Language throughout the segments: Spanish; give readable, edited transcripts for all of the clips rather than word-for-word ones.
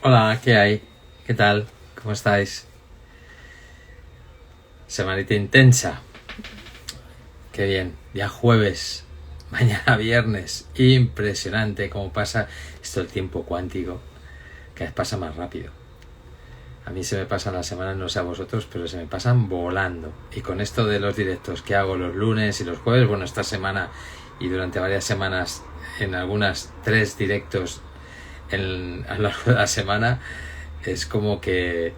Hola, ¿qué hay? ¿Qué tal? ¿Cómo estáis? Semanita intensa. Qué bien. Ya jueves. Mañana viernes. Impresionante cómo pasa esto el tiempo cuántico. Cada vez pasa más rápido. A mí se me pasan las semanas, no sé a vosotros, pero se me pasan volando. Y con esto de los directos que hago los lunes y los jueves, bueno, esta semana y durante varias semanas, en algunas 3 directos a lo largo de la semana, es como que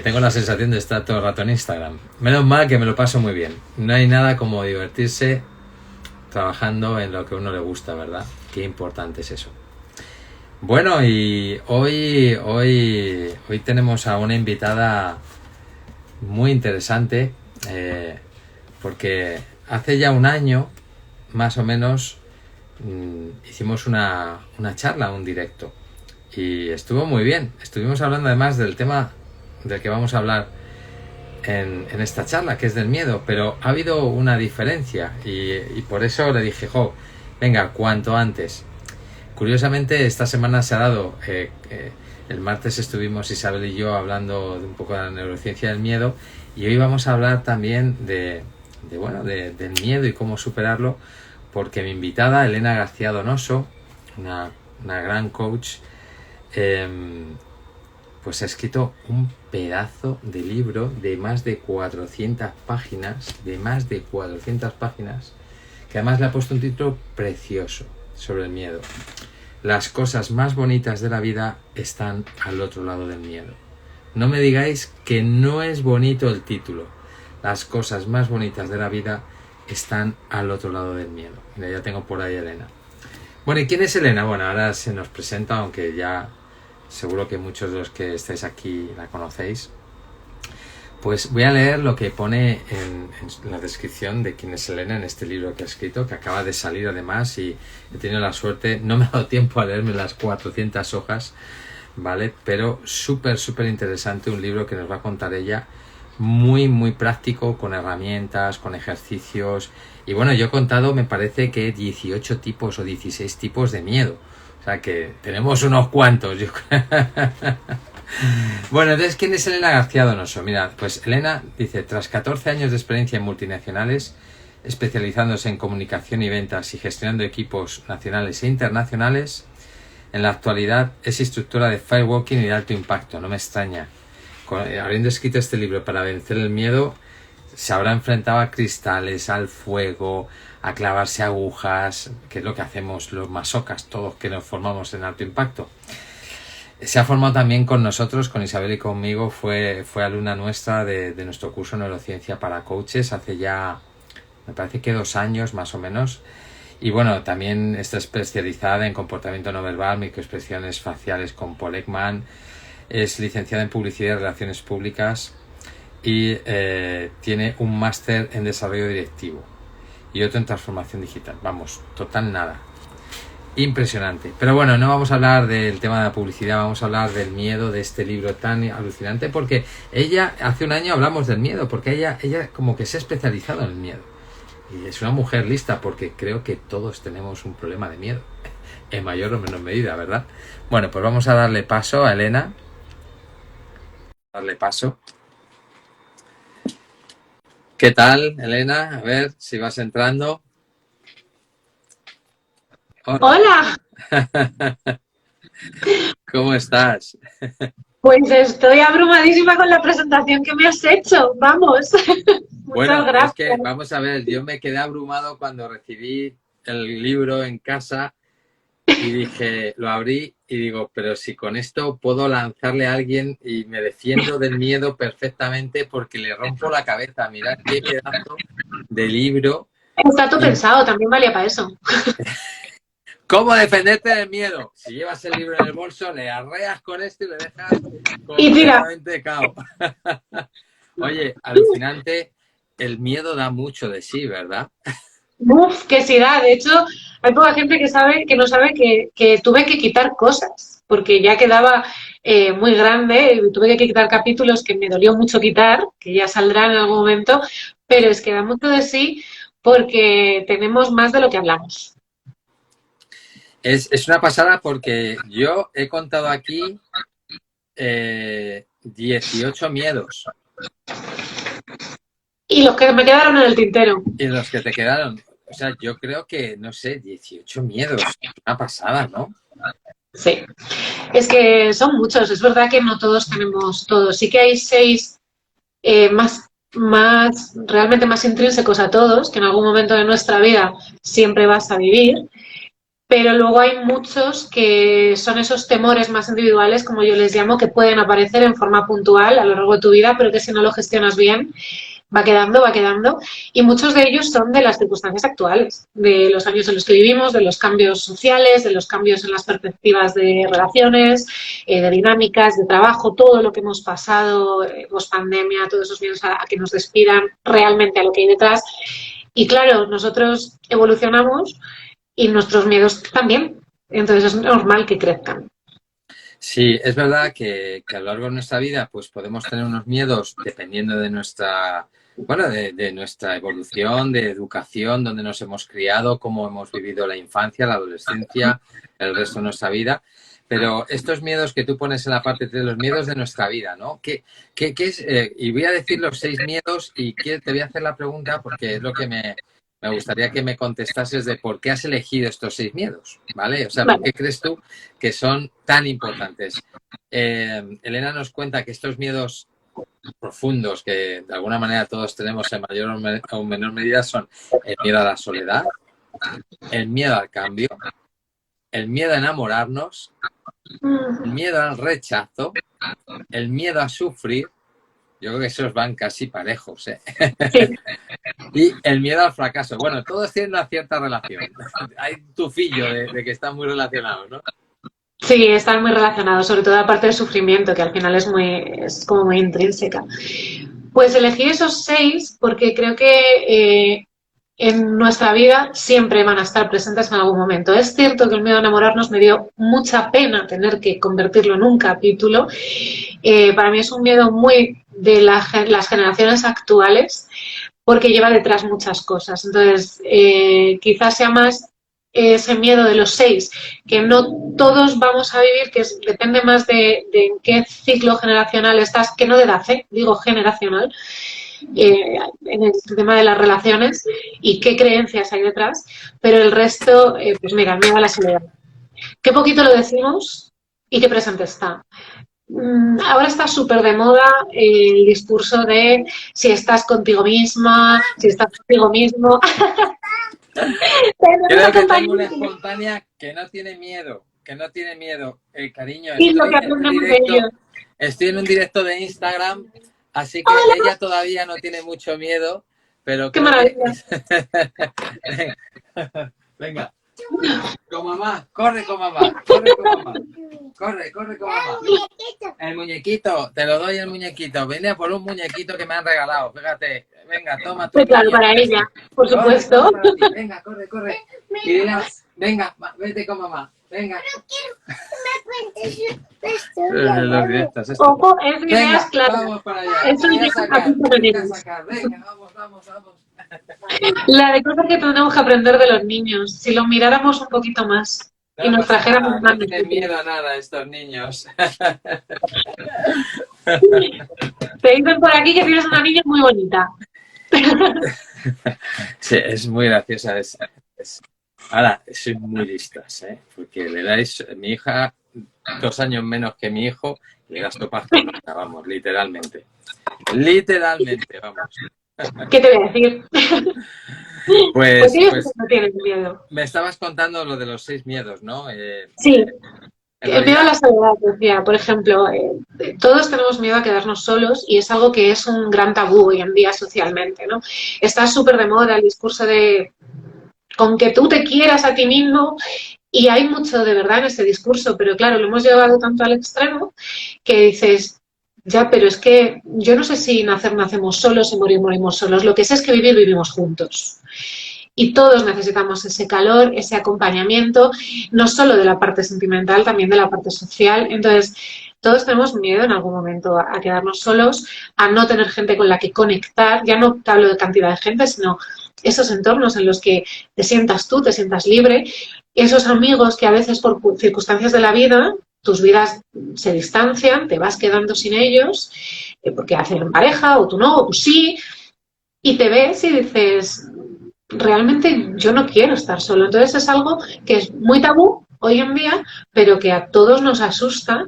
tengo la sensación de estar todo el rato en Instagram. Menos mal que me lo paso muy bien. No hay nada como divertirse trabajando en lo que a uno le gusta, ¿verdad? Qué importante es eso. Bueno, y hoy tenemos a una invitada muy interesante, porque hace ya un año, más o menos, hicimos una charla, un directo. Y estuvo muy bien. Estuvimos hablando además del tema del que vamos a hablar en esta charla, que es del miedo, pero ha habido una diferencia y por eso le dije, venga, cuanto antes. Curiosamente, esta semana se ha dado, el martes estuvimos Isabel y yo hablando de un poco de la neurociencia del miedo y hoy vamos a hablar también del miedo y cómo superarlo, porque mi invitada, Elena García Donoso, una gran coach, eh, pues ha escrito un pedazo de libro de más de 400 páginas, que además le ha puesto un título precioso sobre el miedo. Las cosas más bonitas de la vida están al otro lado del miedo. No me digáis que no es bonito el título. Las cosas más bonitas de la vida están al otro lado del miedo. Mira, ya tengo por ahí a Elena. Bueno, ¿y quién es Elena? Bueno, ahora se nos presenta, aunque ya seguro que muchos de los que estáis aquí la conocéis. Pues voy a leer lo que pone en la descripción de quién es Elena en este libro que ha escrito, que acaba de salir además, y he tenido la suerte, no me ha dado tiempo a leerme las 400 hojas, ¿vale? Pero súper interesante, un libro que nos va a contar ella, muy práctico, con herramientas, con ejercicios. Y bueno, yo he contado, me parece que 18 tipos o 16 tipos de miedo. O sea que tenemos unos cuantos, yo creo. Bueno, entonces, ¿quién es Elena García Donoso? Mira, pues Elena dice, tras 14 años de experiencia en multinacionales, especializándose en comunicación y ventas y gestionando equipos nacionales e internacionales, en la actualidad es instructora de firewalking y de alto impacto. No me extraña. Habiendo escrito este libro para vencer el miedo, se habrá enfrentado a cristales, al fuego, a clavarse agujas, que es lo que hacemos los masocas, todos que nos formamos en alto impacto. Se ha formado también con nosotros, con Isabel y conmigo, fue alumna nuestra de nuestro curso Neurociencia para Coaches hace ya, me parece que 2 años más o menos. Y bueno, también está especializada en comportamiento no verbal, microexpresiones faciales con Paul Ekman, es licenciada en Publicidad y Relaciones Públicas y tiene un máster en Desarrollo Directivo y otro en Transformación Digital. Vamos, total nada. Impresionante. Pero bueno, no vamos a hablar del tema de la publicidad, vamos a hablar del miedo, de este libro tan alucinante, porque ella, hace un año hablamos del miedo, porque ella como que se ha especializado en el miedo. Y es una mujer lista, porque creo que todos tenemos un problema de miedo, en mayor o menor medida, ¿verdad? Bueno, pues vamos a darle paso a Elena. Darle paso. ¿Qué tal, Elena? A ver si vas entrando. Hola. Hola, ¿Cómo estás? pues estoy abrumadísima con la presentación que me has hecho. Vamos, muchas Bueno, es que gracias. vamos a ver, yo me quedé abrumado cuando recibí el libro en casa y dije, lo abrí y digo, pero si con esto puedo lanzarle a alguien y me defiendo del miedo perfectamente porque le rompo la cabeza. Mirad qué pedazo de libro. Está todo Y pensado, también valía para eso. ¿cómo defenderte del miedo? Si llevas el libro en el bolso, le arreas con esto y le dejas Y tira, completamente cao. Oye, alucinante, el miedo da mucho de sí, ¿verdad? uff, que sí da. De hecho, hay poca gente que sabe, que no sabe que tuve que quitar cosas, porque ya quedaba muy grande y tuve que quitar capítulos que me dolió mucho quitar, que ya saldrán en algún momento, pero es que da mucho de sí porque tenemos más de lo que hablamos. Es una pasada porque yo he contado aquí 18 miedos. Y los que me quedaron en el tintero. Y los que te quedaron, o sea, yo creo que, no sé, 18 miedos. Una pasada, ¿no? Sí, es que son muchos. Es verdad que no todos tenemos todos. Sí que hay 6 realmente más intrínsecos a todos, que en algún momento de nuestra vida siempre vas a vivir. Pero luego hay muchos que son esos temores más individuales, como yo les llamo, que pueden aparecer en forma puntual a lo largo de tu vida, pero que si no lo gestionas bien, va quedando, va quedando. Y muchos de ellos son de las circunstancias actuales, de los años en los que vivimos, de los cambios sociales, de los cambios en las perspectivas de relaciones, de dinámicas, de trabajo, todo lo que hemos pasado, post pandemia, todos esos miedos a que nos despidan realmente a lo que hay detrás. Y claro, nosotros evolucionamos y nuestros miedos también. Entonces es normal que crezcan. Sí, es verdad que a lo largo de nuestra vida pues podemos tener unos miedos dependiendo de nuestra, bueno, de nuestra evolución, de educación, donde nos hemos criado, cómo hemos vivido la infancia, la adolescencia, el resto de nuestra vida. Pero estos miedos que tú pones en la parte de los miedos de nuestra vida, ¿no? ¿Qué es? Y voy a decir los 6 miedos y te voy a hacer la pregunta porque es lo que me gustaría que me contestases de por qué has elegido estos 6 miedos, ¿vale? O sea, ¿por qué crees tú que son tan importantes? Elena nos cuenta que estos miedos profundos que de alguna manera todos tenemos en mayor o menor medida son el miedo a la soledad, el miedo al cambio, el miedo a enamorarnos, el miedo al rechazo, el miedo a sufrir. Yo creo que esos van casi parejos, ¿eh? Sí. Y el miedo al fracaso. Bueno, todos tienen una cierta relación. Hay un tufillo de que están muy relacionados, ¿no? Sí, están muy relacionados, sobre todo la parte del sufrimiento, que al final es como muy intrínseca. Pues elegí esos 6 porque creo que en nuestra vida siempre van a estar presentes en algún momento. Es cierto que el miedo a enamorarnos me dio mucha pena tener que convertirlo en un capítulo. Para mí es un miedo muy de las generaciones actuales porque lleva detrás muchas cosas. Entonces, quizás sea más ese miedo de los 6, que no todos vamos a vivir, que depende más de en qué ciclo generacional estás, que no de edad, digo generacional, en el tema de las relaciones y qué creencias hay detrás, pero el resto, pues mira, el miedo a la soledad. Qué poquito lo decimos y qué presente está. Ahora está súper de moda el discurso de si estás contigo misma, si estás contigo mismo. Creo que tengo una espontánea que no tiene miedo, cariño. Y lo que aprendemos de ellos. Estoy en un directo de Instagram, así que ella todavía no tiene mucho miedo, pero... ¡Qué maravilla! Venga. Con mamá, corre con mamá, corre con mamá. Corre con mamá. El muñequito, te lo doy el muñequito. Vine por un muñequito que me han regalado, fíjate. Venga, toma tu. Pues claro, para ella, por supuesto. Venga, corre. Y dirás, venga, vete con mamá. Venga. No quiero que me cuentes esto. Los directos, esto. Ojo, es ideas claras. Vamos para allá. Eso Voy a es sacar. Venga, vamos. La de cosas que tenemos que aprender de los niños, si los miráramos un poquito más y nos trajéramos más. No tienen miedo a nada estos niños. Te dicen por aquí que tienes una niña muy bonita. Sí, es muy graciosa. Ahora, soy muy listas, ¿eh? Porque le dais, mi hija, 2 años menos que mi hijo, y le das topas con nada, vamos, literalmente. Literalmente, vamos. ¿Qué te voy a decir? Pues no tienen miedo. Me estabas contando lo de los 6 miedos, ¿no? Sí. El miedo a la soledad, decía, por ejemplo, todos tenemos miedo a quedarnos solos y es algo que es un gran tabú hoy en día socialmente, ¿no? Está súper de moda el discurso de con que tú te quieras a ti mismo y hay mucho de verdad en ese discurso, pero claro, lo hemos llevado tanto al extremo que dices, ya, pero es que yo no sé si nacemos solos y morimos solos, lo que sé es que vivimos juntos. Y todos necesitamos ese calor, ese acompañamiento, no solo de la parte sentimental, también de la parte social. Entonces, todos tenemos miedo en algún momento a quedarnos solos, a no tener gente con la que conectar. Ya no te hablo de cantidad de gente, sino esos entornos en los que te sientas tú, te sientas libre. esos amigos que a veces por circunstancias de la vida, tus vidas se distancian, te vas quedando sin ellos, porque hacen pareja, o tú no, o tú sí, y te ves y dices, realmente yo no quiero estar solo. Entonces es algo que es muy tabú hoy en día, pero que a todos nos asusta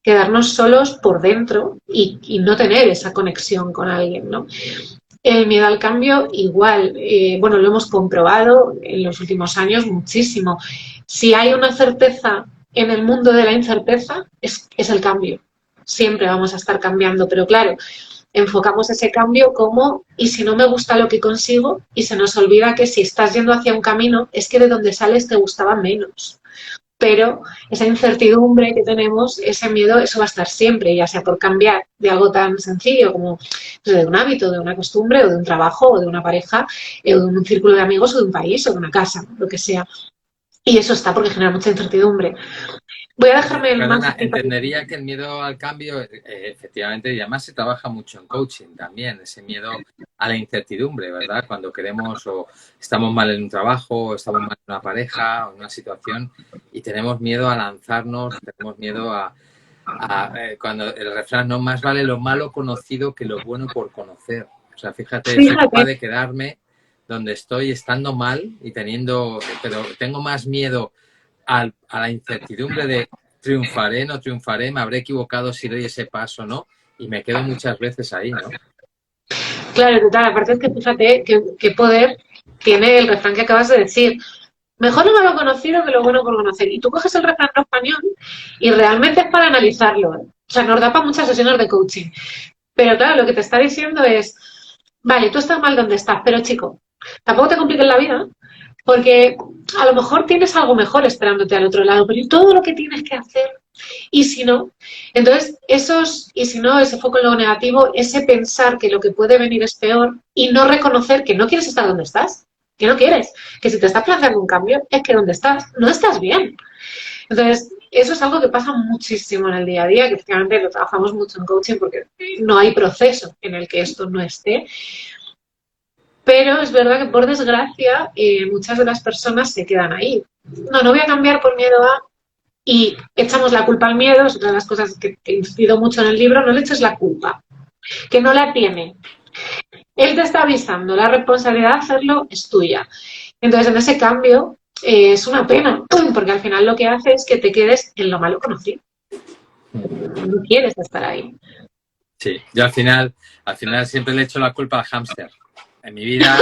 quedarnos solos por dentro y no tener esa conexión con alguien, ¿no? El miedo al cambio, igual, bueno, lo hemos comprobado en los últimos años muchísimo. Si hay una certeza en el mundo de la incerteza, es el cambio. Siempre vamos a estar cambiando, pero claro, enfocamos ese cambio como, y si no me gusta lo que consigo, y se nos olvida que si estás yendo hacia un camino, es que de donde sales te gustaba menos. Pero esa incertidumbre que tenemos, ese miedo, eso va a estar siempre, ya sea por cambiar de algo tan sencillo como pues, de un hábito, de una costumbre, o de un trabajo, o de una pareja, o de un círculo de amigos, o de un país, o de una casa, lo que sea. Y eso está porque genera mucha incertidumbre. Voy a dejarme el Perdona, más... entendería que el miedo al cambio, efectivamente, y además se trabaja mucho en coaching también, ese miedo a la incertidumbre, ¿verdad? Cuando queremos o estamos mal en un trabajo, o estamos mal en una pareja, o en una situación, y tenemos miedo a lanzarnos, tenemos miedo cuando el refrán, no más vale lo malo conocido que lo bueno por conocer. O sea, fíjate, soy capaz de quedarme donde estoy estando mal y pero tengo más miedo a la incertidumbre de triunfaré, no triunfaré, me habré equivocado si doy ese paso, ¿no? Y me quedo muchas veces ahí, ¿no? Claro, total, aparte es que fíjate qué poder tiene el refrán que acabas de decir. Mejor lo malo conocido que lo bueno por conocer. Y tú coges el refrán en español y realmente es para analizarlo. O sea, nos da para muchas sesiones de coaching. Pero claro, lo que te está diciendo es, vale, tú estás mal donde estás, pero chico, tampoco te compliques la vida, porque a lo mejor tienes algo mejor esperándote al otro lado, pero ¿y todo lo que tienes que hacer? Y si no, entonces y si no, ese foco en lo negativo, ese pensar que lo que puede venir es peor y no reconocer que no quieres estar donde estás, que no quieres, que si te estás planteando un cambio es que donde estás no estás bien. Entonces, eso es algo que pasa muchísimo en el día a día, que efectivamente lo trabajamos mucho en coaching porque no hay proceso en el que esto no esté. Pero es verdad que, por desgracia, muchas de las personas se quedan ahí. No voy a cambiar por miedo a... Y echamos la culpa al miedo, es una de las cosas que incido mucho en el libro, no le eches la culpa, que no la tiene. Él te está avisando, la responsabilidad de hacerlo es tuya. Entonces, en ese cambio, es una pena, porque al final lo que hace es que te quedes en lo malo conocido. No quieres estar ahí. Sí, yo al final siempre le echo la culpa al hámster. En mi vida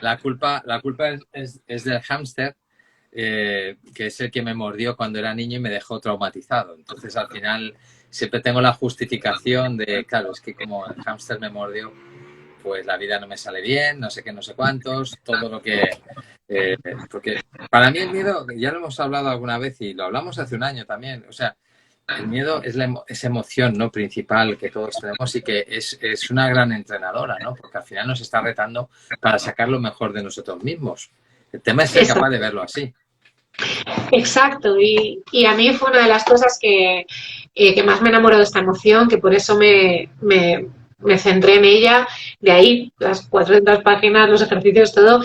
la culpa es del hámster, que es el que me mordió cuando era niño y me dejó traumatizado. Entonces al final siempre tengo la justificación de, claro, es que como el hámster me mordió, pues la vida no me sale bien, no sé qué, no sé cuántos, todo lo que... porque para mí el miedo, ya lo hemos hablado alguna vez y lo hablamos hace un año también, o sea, el miedo es esa emoción, ¿no?, principal que todos tenemos y que es una gran entrenadora, ¿no? Porque al final nos está retando para sacar lo mejor de nosotros mismos. El tema es ser capaz de verlo así. Exacto, y a mí fue una de las cosas que más me enamoró de esta emoción, que por eso me centré en ella, de ahí las 400 páginas, los ejercicios, todo,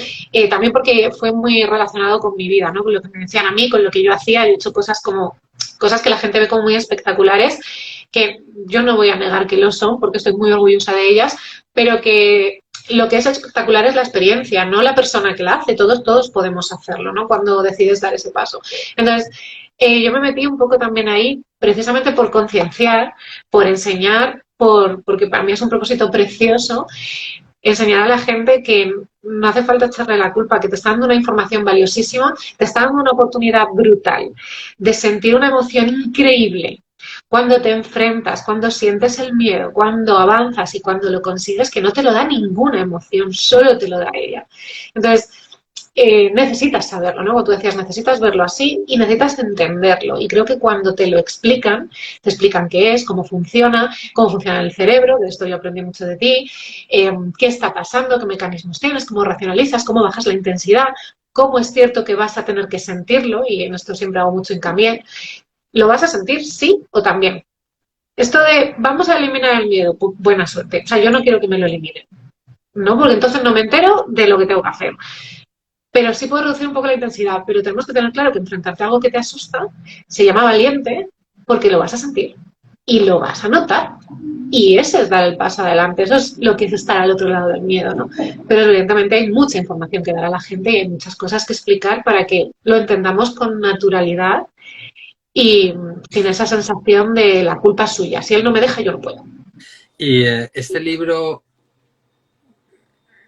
también porque fue muy relacionado con mi vida, ¿no? Con lo que me decían a mí, con lo que yo hacía, he hecho cosas que la gente ve como muy espectaculares, que yo no voy a negar que lo son, porque estoy muy orgullosa de ellas, pero que lo que es espectacular es la experiencia, no la persona que la hace. Todos podemos hacerlo, ¿no?, cuando decides dar ese paso. Entonces, yo me metí un poco también ahí, precisamente por concienciar, por enseñar, porque para mí es un propósito precioso, enseñar a la gente que no hace falta echarle la culpa, que te está dando una información valiosísima, te está dando una oportunidad brutal de sentir una emoción increíble cuando te enfrentas, cuando sientes el miedo, cuando avanzas y cuando lo consigues, que no te lo da ninguna emoción, solo te lo da ella. Entonces, necesitas saberlo, ¿no? Como tú decías, necesitas verlo así y necesitas entenderlo. Y creo que cuando te lo explican, te explican qué es, cómo funciona el cerebro, de esto yo aprendí mucho de ti, qué está pasando, qué mecanismos tienes, cómo racionalizas, cómo bajas la intensidad, cómo es cierto que vas a tener que sentirlo, y en esto siempre hago mucho hincapié. ¿Lo vas a sentir sí o también? Esto de vamos a eliminar el miedo, pues buena suerte. O sea, yo no quiero que me lo eliminen, ¿no? Porque entonces no me entero de lo que tengo que hacer. pero sí puede reducir un poco la intensidad. Pero tenemos que tener claro que enfrentarte a algo que te asusta se llama valiente porque lo vas a sentir y lo vas a notar. Y ese es dar el paso adelante, eso es lo que es estar al otro lado del miedo, ¿no? Pero evidentemente hay mucha información que dar a la gente y hay muchas cosas que explicar para que lo entendamos con naturalidad y sin esa sensación de la culpa es suya. Si él no me deja, yo no puedo. Y este libro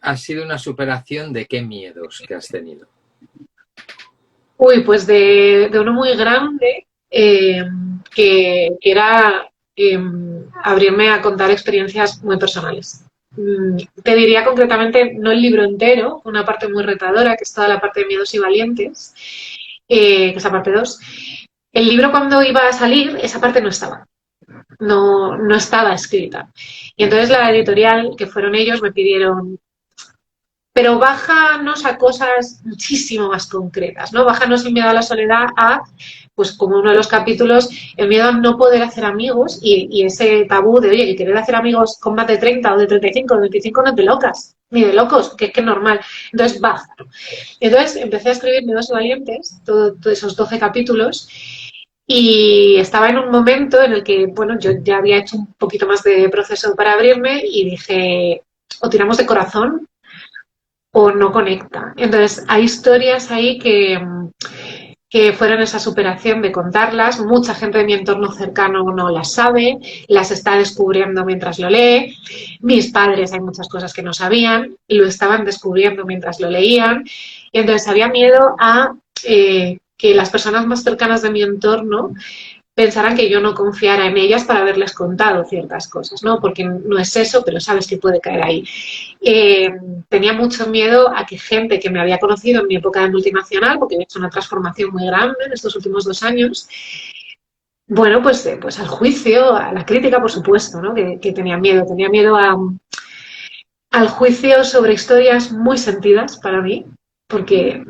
ha sido una superación de qué miedos que has tenido. Uy, pues de uno muy grande que era abrirme a contar experiencias muy personales. Te diría concretamente, no el libro entero, una parte muy retadora, que es toda la parte de Miedos y Valientes, que es la parte 2. El libro cuando iba a salir, esa parte no estaba. No estaba escrita. Y entonces la editorial, que fueron ellos, me pidieron, pero bájanos a cosas muchísimo más concretas, ¿no? Bájanos el miedo a la soledad a, pues como uno de los capítulos, el miedo a no poder hacer amigos y ese tabú de, oye, que querer hacer amigos con más de 30 o de 35 o de 25 no es de locas, ni de locos, que es que es normal. Entonces, bájalo. Entonces empecé a escribir Miedos y Valientes, todos esos 12 capítulos, y estaba en un momento en el que, bueno, yo ya había hecho un poquito más de proceso para abrirme y dije, o tiramos de corazón o no conecta. Entonces, hay historias ahí que fueron esa superación de contarlas. Mucha gente de mi entorno cercano no las sabe, las está descubriendo mientras lo lee. Mis padres hay muchas cosas que no sabían, lo estaban descubriendo mientras lo leían. Y entonces había miedo a que las personas más cercanas de mi entorno pensaran que yo no confiara en ellas para haberles contado ciertas cosas, ¿no? Porque no es eso, pero sabes que puede caer ahí. Tenía mucho miedo a que gente que me había conocido en mi época de multinacional, porque he hecho una transformación muy grande en estos últimos 2 años, bueno, pues al juicio, a la crítica, por supuesto, ¿no? Que tenía miedo al juicio sobre historias muy sentidas para mí, porque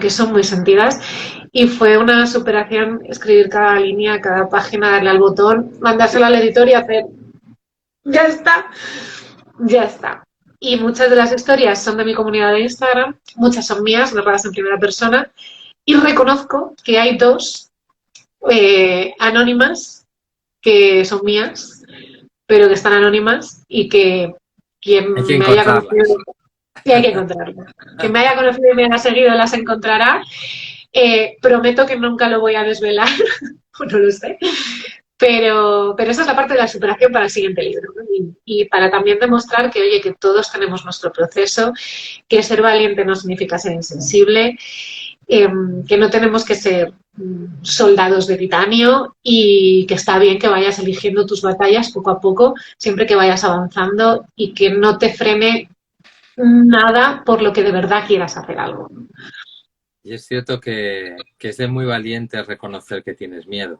son muy sentidas y fue una superación escribir cada línea, cada página, darle al botón, mandárselo al editor y hacer ya está, ya está. Y muchas de las historias son de mi comunidad de Instagram, muchas son mías, narradas en primera persona, y reconozco que hay 2 anónimas que son mías, pero que están anónimas y que quien me haya conocido, y hay que encontrarlas. Quien me haya conocido y me haya seguido las encontrará. Prometo que nunca lo voy a desvelar, no lo sé. Pero esa es la parte de la superación para el siguiente libro, ¿no? Y para también demostrar que, oye, que todos tenemos nuestro proceso, que ser valiente no significa ser insensible, que no tenemos que ser soldados de titanio y que está bien que vayas eligiendo tus batallas poco a poco, siempre que vayas avanzando y que no te frene nada por lo que de verdad quieras hacer algo. Y es cierto que es de muy valiente reconocer que tienes miedo.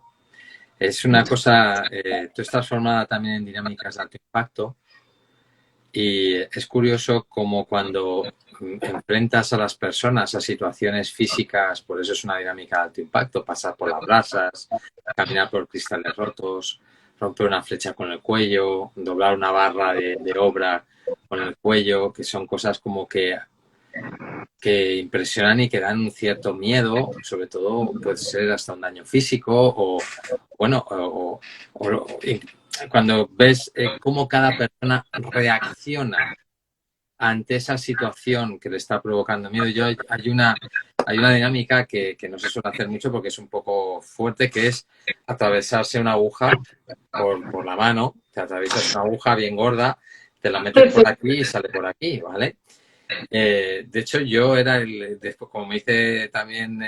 Es una cosa, tú estás formada también en dinámicas de alto impacto y es curioso como cuando enfrentas a las personas a situaciones físicas, por eso es una dinámica de alto impacto, pasar por las brasas, caminar por cristales rotos, romper una flecha con el cuello, doblar una barra de obra con el cuello, que son cosas como que impresionan y que dan un cierto miedo, sobre todo puede ser hasta un daño físico o cuando ves cómo cada persona reacciona ante esa situación que le está provocando miedo. Hay una dinámica que no se suele hacer mucho porque es un poco fuerte, que es atravesarse una aguja por la mano. Te atraviesas una aguja bien gorda, te la metes por aquí y sale por aquí, ¿vale? De hecho, yo era después, como me hice también,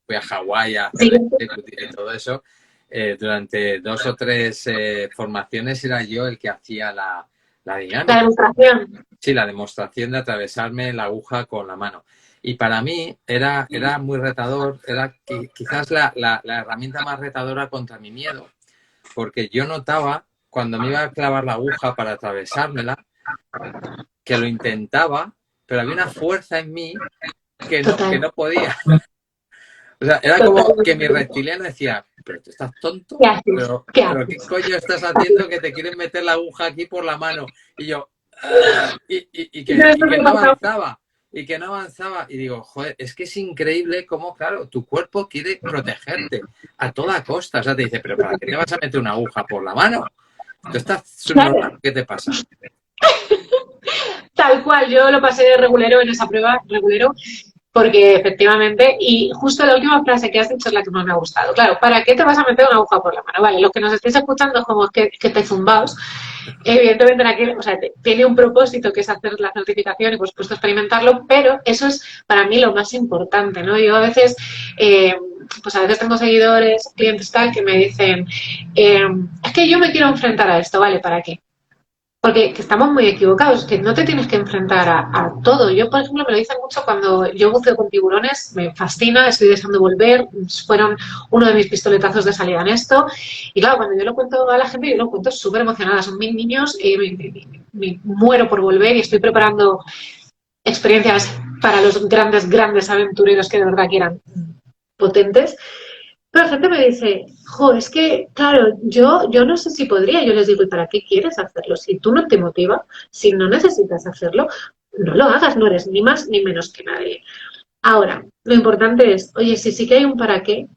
fui a Hawái a hacer y todo eso, durante 2 o 3 formaciones era yo el que hacía la dinámica. La demostración. Sí, la demostración de atravesarme la aguja con la mano. Y para mí era muy retador, era quizás la herramienta más retadora contra mi miedo, porque yo notaba cuando me iba a clavar la aguja para atravesármela, que lo intentaba, pero había una fuerza en mí que no podía. O sea, era como que mi reptiliano decía, pero tú estás tonto, pero ¿qué coño estás haciendo que te quieren meter la aguja aquí por la mano? Y yo, y que no avanzaba. y que no avanzaba. Y digo, joder, es que es increíble cómo, claro, tu cuerpo quiere protegerte a toda costa. O sea, te dice, pero ¿para qué te vas a meter una aguja por la mano? ¿Tú estás subnormal? ¿Qué te pasa? Tal cual, yo lo pasé de regulero en esa prueba, regulero, porque efectivamente, y justo la última frase que has dicho es la que más me ha gustado. Claro, ¿para qué te vas a meter una aguja por la mano? Vale, los que nos estéis escuchando como que te zumbaos, evidentemente o sea, tiene un propósito que es hacer la certificación y por supuesto experimentarlo, pero eso es para mí lo más importante, ¿no? Yo a veces, pues a veces tengo seguidores, clientes tal, que me dicen, es que yo me quiero enfrentar a esto, ¿vale? ¿Para qué? Porque que estamos muy equivocados, que no te tienes que enfrentar a todo. Yo, por ejemplo, me lo dicen mucho cuando yo buceo con tiburones, me fascina, estoy deseando volver, fueron uno de mis pistoletazos de salida en esto. Y claro, cuando yo lo cuento a la gente, yo lo cuento súper emocionada, son 1000 niños, me muero por volver y estoy preparando experiencias para los grandes, grandes aventureros que de verdad quieran potentes. Pero la gente me dice, jo, es que, claro, yo no sé si podría. Yo les digo, ¿y para qué quieres hacerlo? Si tú no te motiva, si no necesitas hacerlo, no lo hagas, no eres ni más ni menos que nadie. Ahora, lo importante es, oye, si sí que hay un para qué,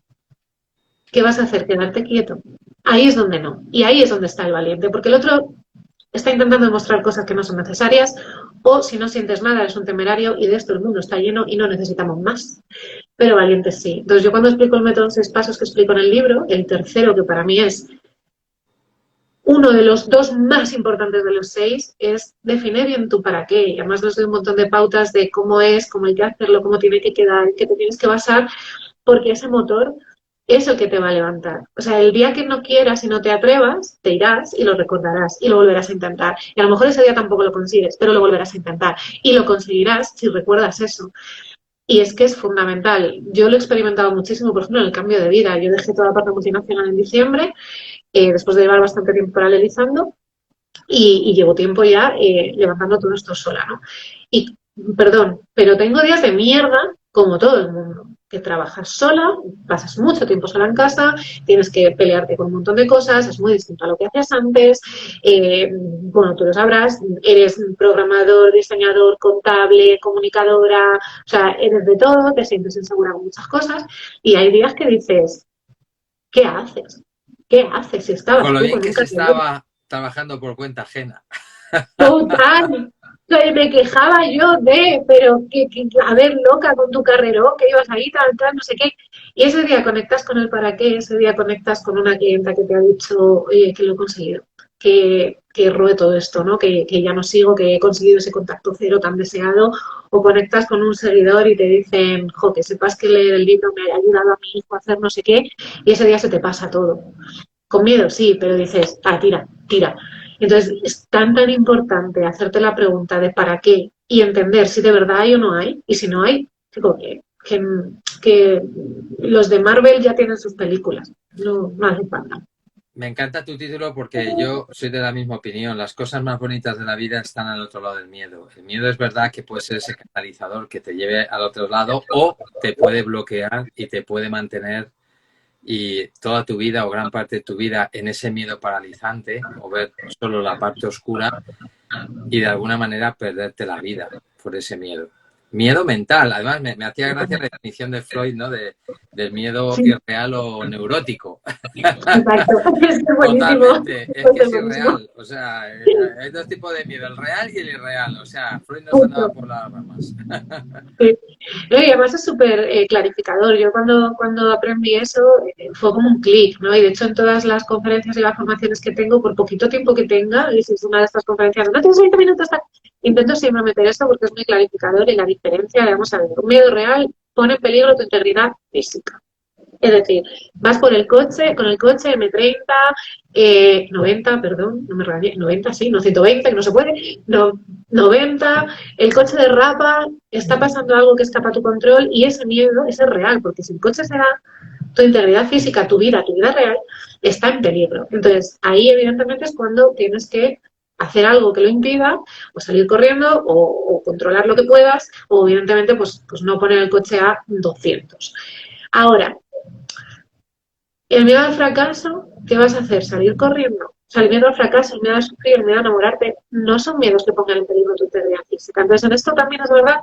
¿qué vas a hacer? Quedarte quieto. Ahí es donde no. Y ahí es donde está el valiente, porque el otro está intentando demostrar cosas que no son necesarias, o si no sientes nada, eres un temerario y de esto el mundo está lleno y no necesitamos más. Pero valientes sí. Entonces yo cuando explico el método en 6 pasos que explico en el libro, el tercero, que para mí es uno de los 2 más importantes de los 6, es definir bien tu para qué. Y además nos doy un montón de pautas de cómo es, cómo hay que hacerlo, cómo tiene que quedar, qué te tienes que basar, porque ese motor es el que te va a levantar. O sea, el día que no quieras y no te atrevas, te irás y lo recordarás y lo volverás a intentar. Y a lo mejor ese día tampoco lo consigues, pero lo volverás a intentar. Y lo conseguirás si recuerdas eso. Y es que es fundamental. Yo lo he experimentado muchísimo, por ejemplo, en el cambio de vida. Yo dejé toda la parte multinacional en diciembre, después de llevar bastante tiempo paralelizando, y llevo tiempo ya levantando todo esto sola, ¿no? Y, perdón, pero tengo días de mierda como todo el mundo, que trabajas sola, pasas mucho tiempo sola en casa, tienes que pelearte con un montón de cosas, es muy distinto a lo que hacías antes, bueno, tú lo sabrás, eres programador, diseñador, contable, comunicadora, o sea, eres de todo, te sientes insegura con muchas cosas, y hay días que dices, ¿qué haces? ¿Qué haces si estabas Con lo tú bien con que un se cartel? estaba trabajando por cuenta ajena. Total, que me quejaba yo pero a ver, loca, con tu carrerón, que ibas ahí, tal, tal, no sé qué. Y ese día conectas con el para qué, ese día conectas con una clienta que te ha dicho, oye, que lo he conseguido, que roe todo esto, ¿no? Que ya no sigo, que he conseguido ese contacto cero tan deseado, o conectas con un seguidor y te dicen, jo, que sepas que leer el libro me ha ayudado a mi hijo a hacer no sé qué, y ese día se te pasa todo. Con miedo, sí, pero dices, tira, tira. Entonces, es tan importante hacerte la pregunta de para qué y entender si de verdad hay o no hay. Y si no hay, digo que los de Marvel ya tienen sus películas. No, no hace falta. Me encanta tu título porque yo soy de la misma opinión. Las cosas más bonitas de la vida están al otro lado del miedo. El miedo es verdad que puede ser ese catalizador que te lleve al otro lado o te puede bloquear y te puede mantener y toda tu vida o gran parte de tu vida en ese miedo paralizante o ver solo la parte oscura y de alguna manera perderte la vida por ese miedo. Miedo mental. Además, me hacía gracia la definición de Freud, ¿no? Del miedo Sí, irreal o neurótico. exacto. Es que es buenísimo. Totalmente, es que Es es buenísimo. irreal. O sea, hay 2 tipos de miedo, el real y el irreal. O sea, Freud no se andaba Justo. por las ramas. Sí. No, y además es súper clarificador. Yo cuando aprendí eso fue como un clic, ¿no? Y de hecho en todas las conferencias y las formaciones que tengo, por poquito tiempo que tenga, y si es una de estas conferencias, no tienes 20 minutos, intento siempre meter esto porque es muy clarificador y la diferencia, vamos a ver, un miedo real pone en peligro tu integridad física. Es decir, vas por el coche, con el coche M30, 90, perdón, no me rayé, 90 sí, no 120, que no se puede, no, 90, el coche derrapa, está pasando algo que escapa a tu control y ese miedo, ese es real, porque si el coche se da, tu integridad física, tu vida real, está en peligro. Entonces, ahí evidentemente es cuando tienes que hacer algo que lo impida, o salir corriendo, o controlar lo que puedas, o evidentemente pues no poner el coche a 200. Ahora, el miedo al fracaso, ¿qué vas a hacer? ¿Salir corriendo? O sea, el miedo al fracaso, el miedo a sufrir, el miedo a enamorarte, no son miedos que pongan en peligro tu integridad física. Entonces, en esto también es verdad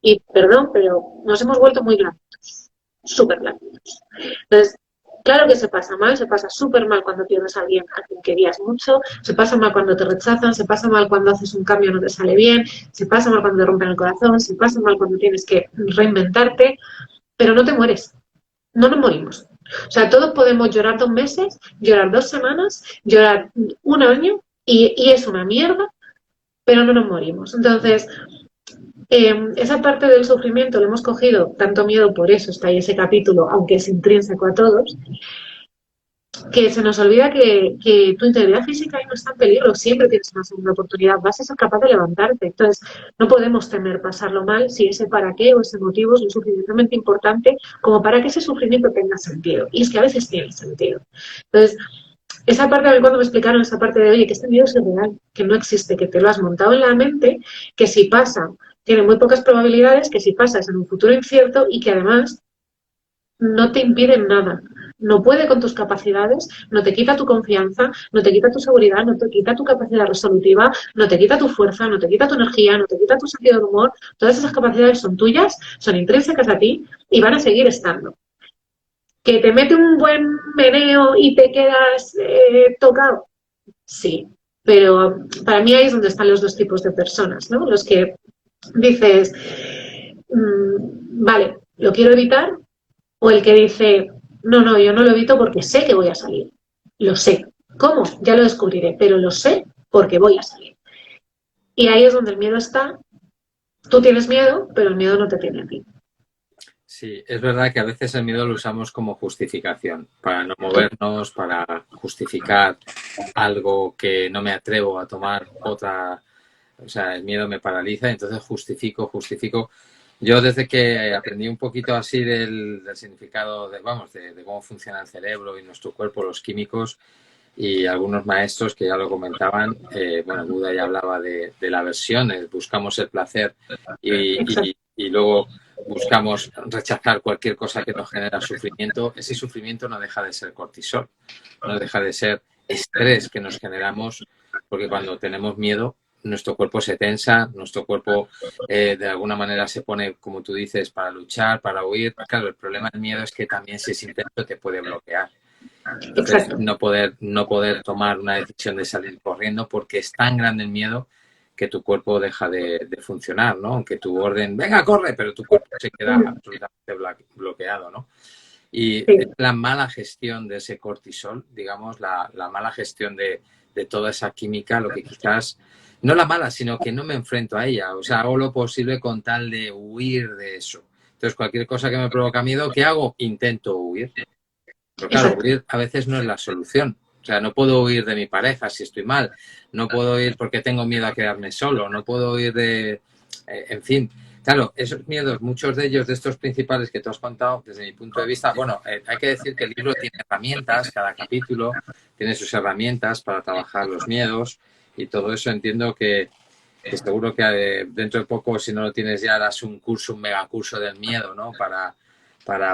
Y perdón, pero nos hemos vuelto muy blanditos, súper blanditos. Entonces, claro que se pasa súper mal cuando pierdes a quien querías mucho, se pasa mal cuando te rechazan, se pasa mal cuando haces un cambio y no te sale bien, se pasa mal cuando te rompen el corazón, se pasa mal cuando tienes que reinventarte, pero no te mueres, no nos morimos. O sea, todos podemos llorar 2 meses, llorar 2 semanas, llorar 1 año y es una mierda, pero no nos morimos. Entonces, esa parte del sufrimiento le hemos cogido tanto miedo, por eso está ahí ese capítulo, aunque es intrínseco a todos, que se nos olvida que tu integridad física ahí no está en peligro, siempre tienes una segunda oportunidad, vas a ser capaz de levantarte. Entonces, no podemos temer pasarlo mal si ese para qué o ese motivo es lo suficientemente importante como para que ese sufrimiento tenga sentido. Y es que a veces tiene sentido. Entonces, esa parte, a mí cuando me explicaron esa parte de, oye, que este miedo es irreal, que no existe, que te lo has montado en la mente, que si pasa, tiene muy pocas probabilidades, que si pasa es en un futuro incierto y que además no te impiden nada. No puede con tus capacidades, no te quita tu confianza, no te quita tu seguridad, no te quita tu capacidad resolutiva, no te quita tu fuerza, no te quita tu energía, no te quita tu sentido de humor. Todas esas capacidades son tuyas, son intrínsecas a ti y van a seguir estando. ¿Que te mete un buen meneo y te quedas tocado? Sí, pero para mí ahí es donde están los 2 tipos de personas, ¿no? Los que dices, vale, lo quiero evitar, o el que dice, no, yo no lo evito porque sé que voy a salir. Lo sé. ¿Cómo? Ya lo descubriré, pero lo sé porque voy a salir. Y ahí es donde el miedo está. Tú tienes miedo, pero el miedo no te tiene a ti. Sí, es verdad que a veces el miedo lo usamos como justificación, para no movernos, para justificar algo que no me atrevo a tomar otra. O sea, el miedo me paraliza, entonces justifico. Yo desde que aprendí un poquito así del significado de cómo funciona el cerebro y nuestro cuerpo, los químicos, y algunos maestros que ya lo comentaban, Buda ya hablaba de la aversión, buscamos el placer y luego buscamos rechazar cualquier cosa que nos genera sufrimiento. Ese sufrimiento no deja de ser cortisol, no deja de ser estrés que nos generamos, porque cuando tenemos miedo, nuestro cuerpo se tensa, nuestro cuerpo de alguna manera se pone, como tú dices, para luchar, para huir. Claro, el problema del miedo es que también si es intenso te puede bloquear. Entonces, no poder tomar una decisión de salir corriendo porque es tan grande el miedo que tu cuerpo deja de funcionar, ¿no? Aunque tu orden, venga, corre, pero tu cuerpo se queda absolutamente bloqueado, ¿no? Y Sí. la mala gestión de ese cortisol, digamos, la mala gestión de toda esa química, lo que quizás, no la mala, sino que no me enfrento a ella, o sea, hago lo posible con tal de huir de eso. Entonces, cualquier cosa que me provoca miedo, ¿qué hago? Intento huir. Pero claro, huir a veces no es la solución. O sea, no puedo huir de mi pareja si estoy mal, no puedo huir porque tengo miedo a quedarme solo, no puedo huir de... en fin, claro, esos miedos, muchos de ellos, de estos principales que tú has contado, desde mi punto de vista, hay que decir que el libro tiene herramientas, cada capítulo tiene sus herramientas para trabajar los miedos y todo eso. Entiendo que seguro que dentro de poco, si no lo tienes ya, harás un megacurso del miedo, ¿no? Para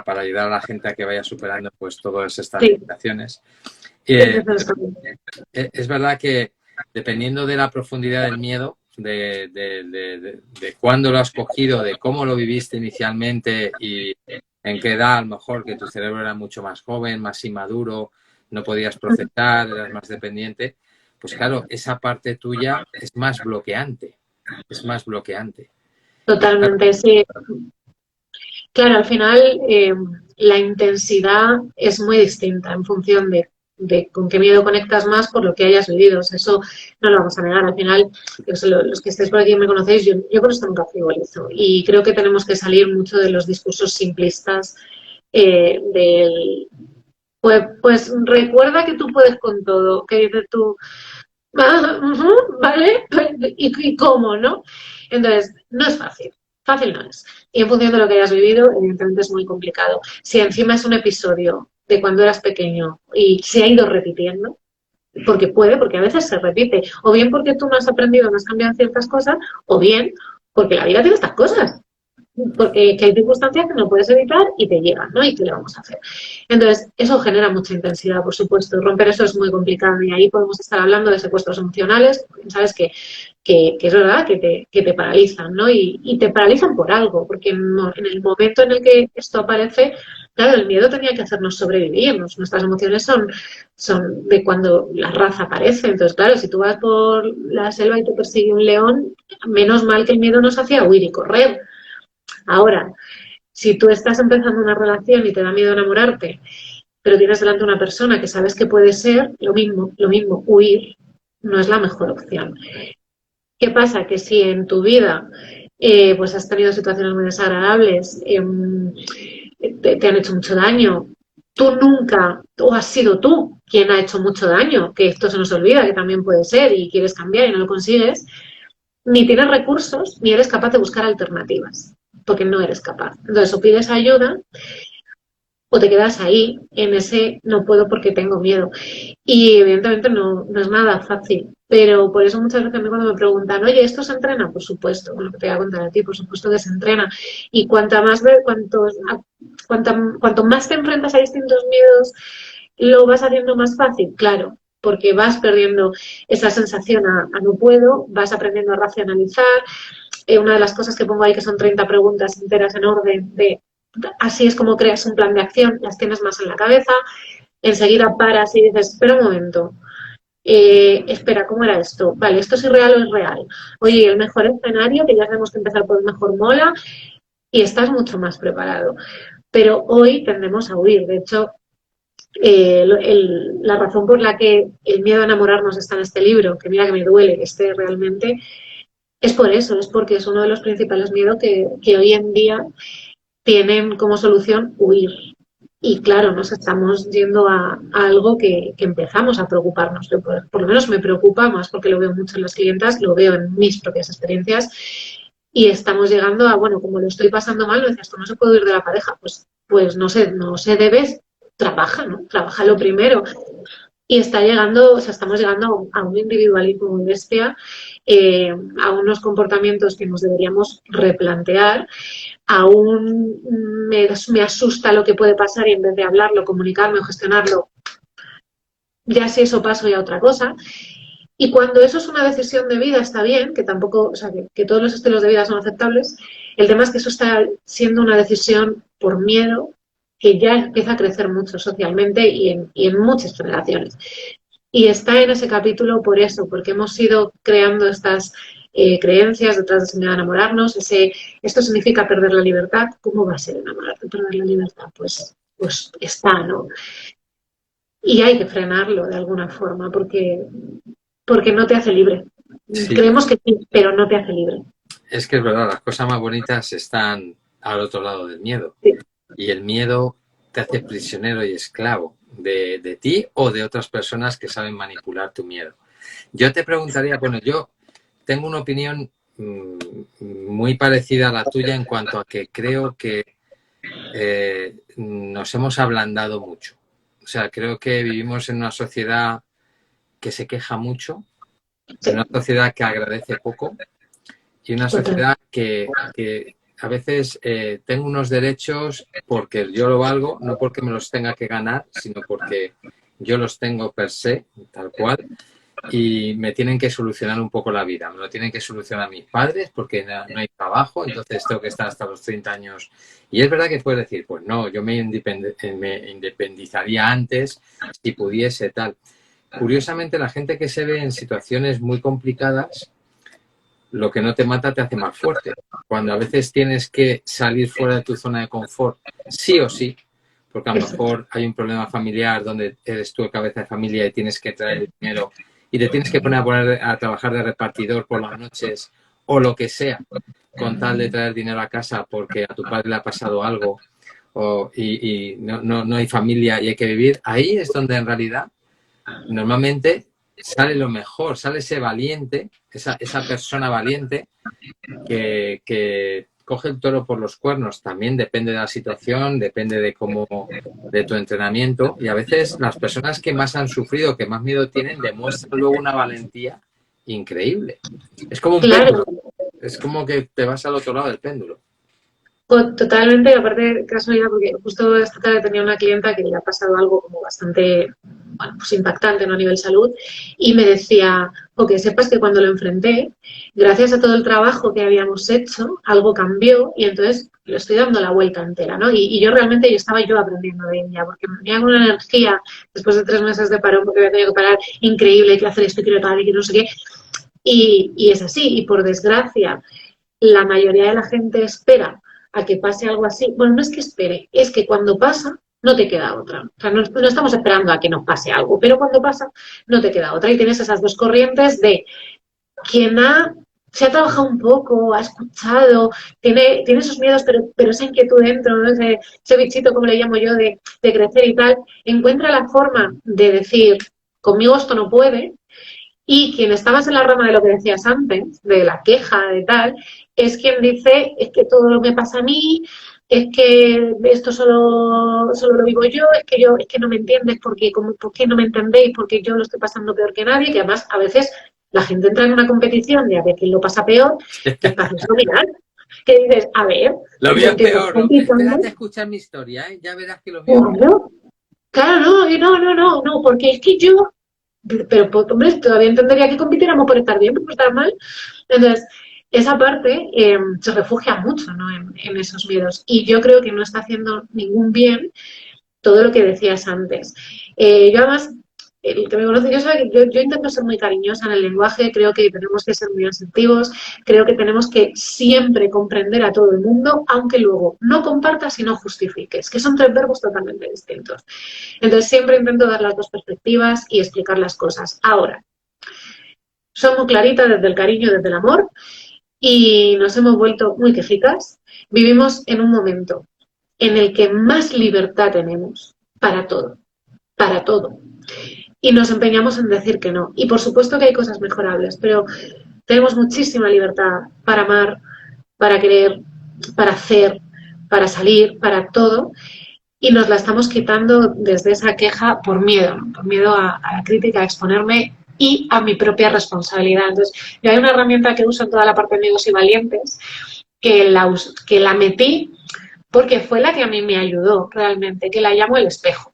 ayudar a la gente a que vaya superando pues todas estas limitaciones. Es verdad que dependiendo de la profundidad del miedo, de cuándo lo has cogido, de cómo lo viviste inicialmente y en qué edad, a lo mejor que tu cerebro era mucho más joven, más inmaduro, no podías procesar, eras más dependiente, pues claro, esa parte tuya es más bloqueante. Totalmente, sí. Claro, al final la intensidad es muy distinta en función de con qué miedo conectas más por lo que hayas vivido. O sea, eso no lo vamos a negar. Al final, los que estéis por aquí y me conocéis, yo con esto nunca frivolizo. Y creo que tenemos que salir mucho de los discursos simplistas del... Pues recuerda que tú puedes con todo. Que dices tú, ¿vale? ¿Y cómo, no? Entonces, no es fácil. Fácil no es. Y en función de lo que hayas vivido, evidentemente es muy complicado. Si encima es un episodio de cuando eras pequeño y se ha ido repitiendo, porque a veces se repite, o bien porque tú no has aprendido, no has cambiado ciertas cosas, o bien porque la vida tiene estas cosas. Porque que hay circunstancias que no puedes evitar y te llegan, ¿no? ¿Y qué le vamos a hacer? Entonces, eso genera mucha intensidad, por supuesto. Romper eso es muy complicado y ahí podemos estar hablando de secuestros emocionales. Sabes que que es verdad que te paralizan, ¿no? Y te paralizan por algo, porque en el momento en el que esto aparece, claro, el miedo tenía que hacernos sobrevivir. Nuestras emociones son de cuando la raza aparece. Entonces, claro, si tú vas por la selva y te persigue un león, menos mal que el miedo nos hacía huir y correr. Ahora, si tú estás empezando una relación y te da miedo enamorarte, pero tienes delante una persona que sabes que puede ser, lo mismo, huir no es la mejor opción. ¿Qué pasa? Que si en tu vida pues has tenido situaciones muy desagradables, te han hecho mucho daño, tú nunca, o has sido tú quien ha hecho mucho daño, que esto se nos olvida, que también puede ser, y quieres cambiar y no lo consigues, ni tienes recursos, ni eres capaz de buscar alternativas, porque no eres capaz. Entonces, o pides ayuda o te quedas ahí, en ese no puedo porque tengo miedo. Y evidentemente no es nada fácil, pero por eso muchas veces a mí cuando me preguntan, oye, ¿esto se entrena? Por supuesto, bueno, que te voy a contar a ti, por supuesto que se entrena. Y cuanto más te enfrentas a distintos miedos, lo vas haciendo más fácil, claro, porque vas perdiendo esa sensación a no puedo, vas aprendiendo a racionalizar. Una de las cosas que pongo ahí, que son 30 preguntas enteras en orden, de así es como creas un plan de acción, las tienes más en la cabeza, enseguida paras y dices, espera un momento, espera, ¿cómo era esto? Vale, ¿esto es irreal o es real? Oye, el mejor escenario, que ya tenemos que empezar por el mejor mola, y estás mucho más preparado. Pero hoy tendemos a huir. De hecho, la razón por la que el miedo a enamorarnos está en este libro, que mira que me duele que esté realmente, es por eso, es porque es uno de los principales miedos que hoy en día tienen como solución huir. Y claro, nos estamos yendo a algo que empezamos a preocuparnos. Yo, por lo menos me preocupa más porque lo veo mucho en las clientas, lo veo en mis propias experiencias y estamos llegando a, bueno, como lo estoy pasando mal, no decías, tú no se puede huir de la pareja. Pues no se debes, trabaja, ¿no? Trabaja lo primero. Y está llegando, o sea, estamos llegando a un individualismo muy bestia, a unos comportamientos que nos deberíamos replantear. Aún me asusta lo que puede pasar y en vez de hablarlo, comunicarme o gestionarlo, ya si eso paso ya a otra cosa. Y cuando eso es una decisión de vida está bien, que tampoco, o sea, que todos los estilos de vida son aceptables, el tema es que eso está siendo una decisión por miedo que ya empieza a crecer mucho socialmente y en muchas generaciones. Y está en ese capítulo por eso, porque hemos ido creando estas creencias detrás de ese miedo a enamorarnos, esto significa perder la libertad. ¿Cómo va a ser enamorarte, perder la libertad? Pues está, ¿no? Y hay que frenarlo de alguna forma, porque no te hace libre. Sí. Creemos que sí, pero no te hace libre. Es que es verdad, las cosas más bonitas están al otro lado del miedo. Sí. Y el miedo te hace prisionero y esclavo de ti o de otras personas que saben manipular tu miedo. Yo te preguntaría, bueno, yo tengo una opinión muy parecida a la tuya en cuanto a que creo que nos hemos ablandado mucho. O sea, creo que vivimos en una sociedad que se queja mucho, en una sociedad que agradece poco y una sociedad que a veces tengo unos derechos porque yo lo valgo, no porque me los tenga que ganar, sino porque yo los tengo per se, tal cual, y me tienen que solucionar un poco la vida. Me lo tienen que solucionar mis padres porque no hay trabajo, entonces tengo que estar hasta los 30 años. Y es verdad que puedes decir, pues no, yo me independizaría antes si pudiese, tal. Curiosamente, la gente que se ve en situaciones muy complicadas, lo que no te mata te hace más fuerte. Cuando a veces tienes que salir fuera de tu zona de confort, sí o sí, porque a lo mejor hay un problema familiar donde eres tú cabeza de familia y tienes que traer el dinero y te tienes que poner a trabajar de repartidor por las noches o lo que sea, con tal de traer dinero a casa porque a tu padre le ha pasado algo y no hay familia y hay que vivir. Ahí es donde en realidad normalmente sale lo mejor, sale ese valiente, esa persona valiente que coge el toro por los cuernos. También depende de la situación, depende de tu entrenamiento, y a veces las personas que más han sufrido, que más miedo tienen, demuestran luego una valentía increíble. Es como un péndulo, es como que te vas al otro lado del péndulo. Totalmente, aparte casualidad, porque justo esta tarde tenía una clienta que le ha pasado algo como bastante bueno, pues impactante, ¿no? A nivel salud, y me decía, o que sepas que cuando lo enfrenté, gracias a todo el trabajo que habíamos hecho, algo cambió y entonces le estoy dando la vuelta entera, ¿no? Y yo realmente estaba yo aprendiendo de ella, porque me venía con una energía después de 3 meses de parón, porque había tenido que parar, increíble, quiero hacer esto, quiero tal, y quiero no sé qué, y es así, y por desgracia, la mayoría de la gente espera a que pase algo así. Bueno, no es que espere, es que cuando pasa, no te queda otra. O sea, no estamos esperando a que nos pase algo, pero cuando pasa, no te queda otra. Y tienes esas dos corrientes de quien se ha trabajado un poco, ha escuchado, tiene esos miedos, pero esa inquietud dentro, ¿no? Ese bichito, como le llamo yo, de crecer y tal, encuentra la forma de decir, conmigo esto no puede, y quien está más en la rama de lo que decías antes, de la queja, de tal, es quien dice, es que todo lo que pasa a mí, es que esto solo lo vivo yo, es que no me entiendes, porque ¿por qué no me entendéis? Porque yo lo estoy pasando peor que nadie, que además a veces la gente entra en una competición de a ver quién lo pasa peor, que es para mirar, que dices, a ver, lo mío es peor, espérate a escuchar mi historia, ya verás que lo mío es peor. Claro, no, porque es que yo, pero hombre, todavía entendería que compitiéramos por estar bien, por estar mal. Entonces, esa parte se refugia mucho, ¿no? en esos miedos. Y yo creo que no está haciendo ningún bien todo lo que decías antes. Yo además, el que me conoce, yo sabe que yo intento ser muy cariñosa en el lenguaje, creo que tenemos que ser muy asertivos, creo que tenemos que siempre comprender a todo el mundo, aunque luego no compartas y no justifiques, que son 3 verbos totalmente distintos. Entonces siempre intento dar las 2 perspectivas y explicar las cosas. Ahora, somos claritas desde el cariño, desde el amor, y nos hemos vuelto muy quejitas. Vivimos en un momento en el que más libertad tenemos para todo, para todo. Y nos empeñamos en decir que no. Y por supuesto que hay cosas mejorables, pero tenemos muchísima libertad para amar, para querer, para hacer, para salir, para todo. Y nos la estamos quitando desde esa queja por miedo, ¿no? Por miedo a la crítica, a exponerme y a mi propia responsabilidad. Entonces, yo hay una herramienta que uso en toda la parte de Miedos y Valientes, que la metí porque fue la que a mí me ayudó realmente, que la llamo el espejo.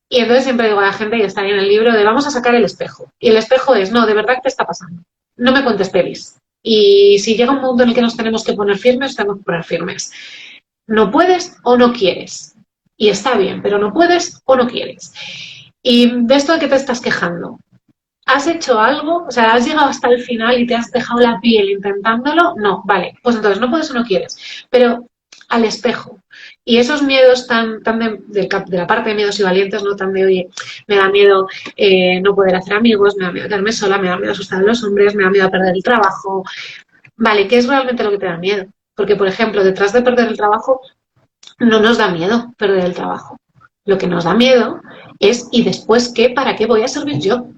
Y entonces siempre digo a la gente, y está ahí en el libro, de vamos a sacar el espejo. Y el espejo es, no, de verdad, ¿qué está pasando? No me cuentes pelis. Y si llega un momento en el que nos tenemos que poner firmes, tenemos que poner firmes. No puedes o no quieres. Y está bien, pero no puedes o no quieres. Y de esto de que te estás quejando, ¿has hecho algo? O sea, ¿has llegado hasta el final y te has dejado la piel intentándolo? No, vale, pues entonces no puedes o no quieres. Pero al espejo. Y esos miedos tan de la parte de Miedos y Valientes, no tan de, oye, me da miedo no poder hacer amigos, me da miedo quedarme sola, me da miedo asustar a los hombres, me da miedo perder el trabajo. Vale, ¿qué es realmente lo que te da miedo? Porque, por ejemplo, detrás de perder el trabajo, no nos da miedo perder el trabajo. Lo que nos da miedo es, ¿y después qué? ¿Para qué voy a servir yo?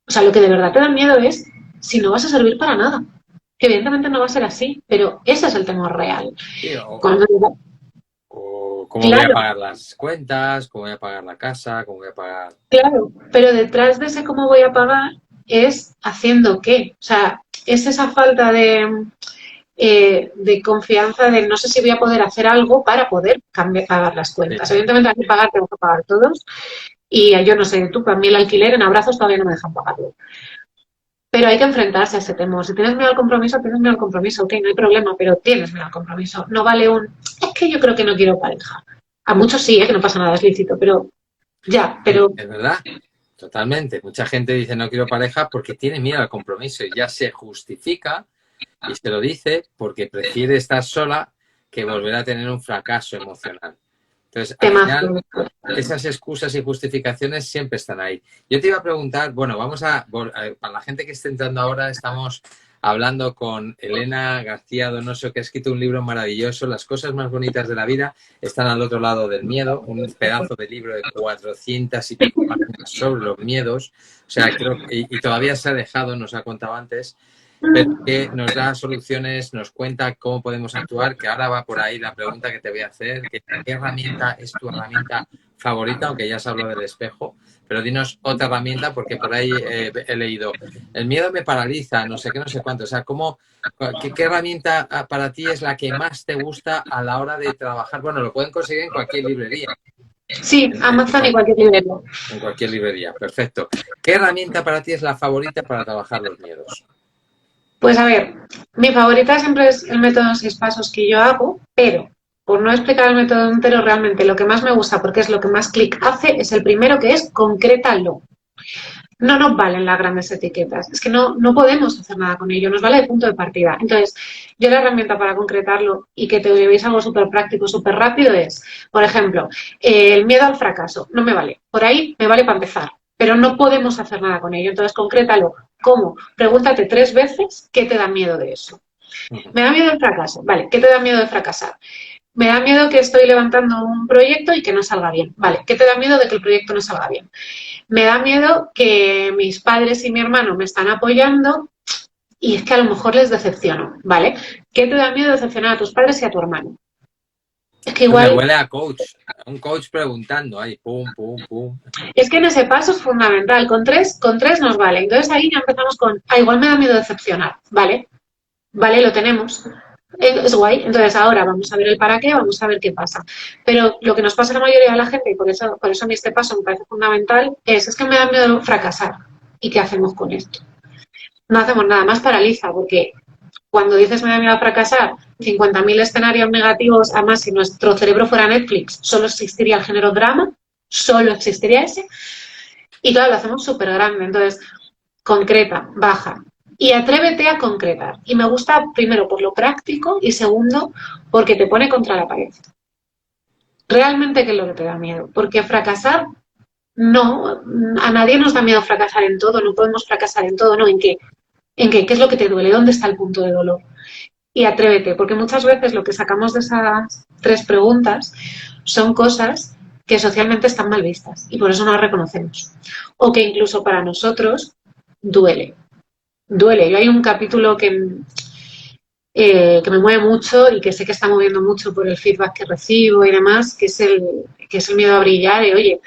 O sea, lo que de verdad te da miedo es si no vas a servir para nada. Que evidentemente no va a ser así, pero ese es el temor real. Sí, Cuando... o cómo voy a pagar las cuentas, cómo voy a pagar la casa, cómo voy a pagar... Claro, pero detrás de ese cómo voy a pagar es haciendo qué. O sea, es esa falta de confianza de no sé si voy a poder hacer algo para poder pagar las cuentas. Sí. Evidentemente hay que pagar, tengo que pagar todos. Y yo no sé, tú, para mí el alquiler en Abrazos todavía no me dejan pagarlo. Pero hay que enfrentarse a ese temor. Si tienes miedo al compromiso, tienes miedo al compromiso. Ok, no hay problema, pero tienes miedo al compromiso. No vale es que yo creo que no quiero pareja. A muchos sí, que no pasa nada, es lícito, pero ya, pero... Es verdad, totalmente. Mucha gente dice no quiero pareja porque tiene miedo al compromiso y ya se justifica y se lo dice porque prefiere estar sola que volver a tener un fracaso emocional. Entonces, al final, esas excusas y justificaciones siempre están ahí. Yo te iba a preguntar, bueno, para la gente que esté entrando ahora, estamos hablando con Elena García Donoso, que ha escrito un libro maravilloso, Las cosas más bonitas de la vida están al otro lado del miedo, un pedazo de libro de 400 y pico páginas sobre los miedos. O sea, creo y todavía se ha dejado, nos ha contado antes, pero que nos da soluciones, nos cuenta cómo podemos actuar, que ahora va por ahí la pregunta que te voy a hacer, ¿qué herramienta es tu herramienta favorita? Aunque ya se habló del espejo, pero dinos otra herramienta porque por ahí he leído, el miedo me paraliza, no sé qué, no sé cuánto, o sea, ¿qué herramienta para ti es la que más te gusta a la hora de trabajar? Bueno, lo pueden conseguir en cualquier librería. Sí, Amazon y cualquier librería. En cualquier librería, perfecto. ¿Qué herramienta para ti es la favorita para trabajar los miedos? Pues a ver, mi favorita siempre es el método en 6 pasos que yo hago, pero por no explicar el método entero, realmente lo que más me gusta, porque es lo que más clic hace, es el primero, que es concrétalo. No nos valen las grandes etiquetas, es que no podemos hacer nada con ello, nos vale de punto de partida. Entonces, yo la herramienta para concretarlo y que te llevéis algo súper práctico, súper rápido es, por ejemplo, el miedo al fracaso, no me vale. Por ahí me vale para empezar, pero no podemos hacer nada con ello. Entonces, concrétalo. ¿Cómo? Pregúntate 3 veces qué te da miedo de eso. Me da miedo el fracaso. Vale, ¿qué te da miedo de fracasar? Me da miedo que estoy levantando un proyecto y que no salga bien. Vale, ¿qué te da miedo de que el proyecto no salga bien? Me da miedo que mis padres y mi hermano me están apoyando y es que a lo mejor les decepciono, ¿vale? ¿Qué te da miedo decepcionar a tus padres y a tu hermano? Es que Me igual, huele a coach, a un coach preguntando ahí, pum, pum, pum. es que en ese paso es fundamental, con tres nos vale. Entonces ahí ya empezamos con, igual me da miedo decepcionar, ¿vale? Vale, lo tenemos. Es guay. Entonces ahora vamos a ver el para qué, vamos a ver qué pasa. Pero lo que nos pasa a la mayoría de la gente, y por eso a mí este paso me parece fundamental, es que me da miedo fracasar. ¿Y qué hacemos con esto? No hacemos nada más, paraliza, porque cuando dices me da miedo a fracasar, 50.000 escenarios negativos, además si nuestro cerebro fuera Netflix, solo existiría el género drama, solo existiría ese, y claro, lo hacemos súper grande. Entonces, concreta, baja, y atrévete a concretar. Y me gusta, primero, por lo práctico y segundo, porque te pone contra la pared. Realmente, ¿qué es lo que te da miedo? Porque fracasar, no, a nadie nos da miedo fracasar en todo, no podemos fracasar en todo, ¿no? ¿En qué? ¿En qué? ¿Qué es lo que te duele? ¿Dónde está el punto de dolor? Y atrévete, porque muchas veces lo que sacamos de esas 3 preguntas son cosas que socialmente están mal vistas y por eso no las reconocemos. O que incluso para nosotros duele. Duele. Yo hay un capítulo que me mueve mucho y que sé que está moviendo mucho por el feedback que recibo y demás, que es el miedo a brillar y, oye,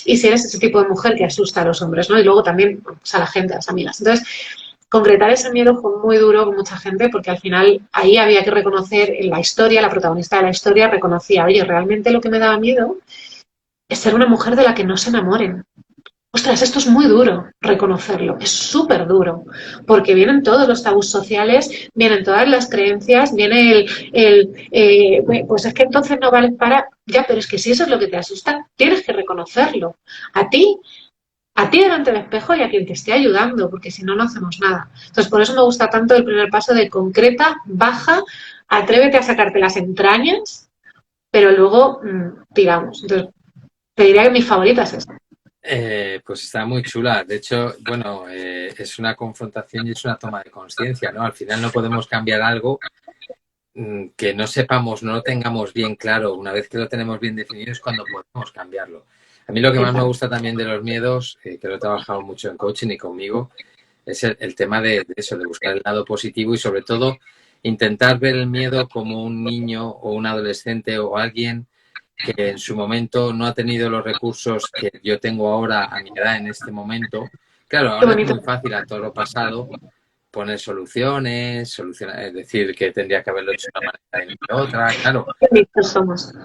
y si eres ese tipo de mujer que asusta a los hombres, ¿no? Y luego también pues, a la gente, a las amigas. Entonces, concretar ese miedo fue muy duro con mucha gente porque al final ahí había que reconocer en la historia, la protagonista de la historia reconocía, oye, realmente lo que me daba miedo es ser una mujer de la que no se enamoren. Ostras, esto es muy duro reconocerlo, es súper duro, porque vienen todos los tabús sociales, vienen todas las creencias, viene pues es que entonces no vales para, ya, pero es que si eso es lo que te asusta, tienes que reconocerlo, a ti, a ti delante del espejo y a quien te esté ayudando, porque si no, no hacemos nada. Entonces, por eso me gusta tanto el primer paso de concreta, baja, atrévete a sacarte las entrañas, pero luego tiramos. Entonces, te diría que mi favorita es esta. Pues está muy chula. De hecho, bueno, es una confrontación y es una toma de conciencia, ¿no? Al final no podemos cambiar algo que no sepamos, no lo tengamos bien claro. Una vez que lo tenemos bien definido es cuando podemos cambiarlo. A mí lo que más me gusta también de los miedos, que lo he trabajado mucho en coaching y conmigo, es el tema de eso, de buscar el lado positivo y sobre todo intentar ver el miedo como un niño o un adolescente o alguien que en su momento no ha tenido los recursos que yo tengo ahora a mi edad en este momento. Claro, ahora es muy fácil a todo lo pasado poner soluciones, es decir, que tendría que haberlo hecho de una manera y de otra. Claro,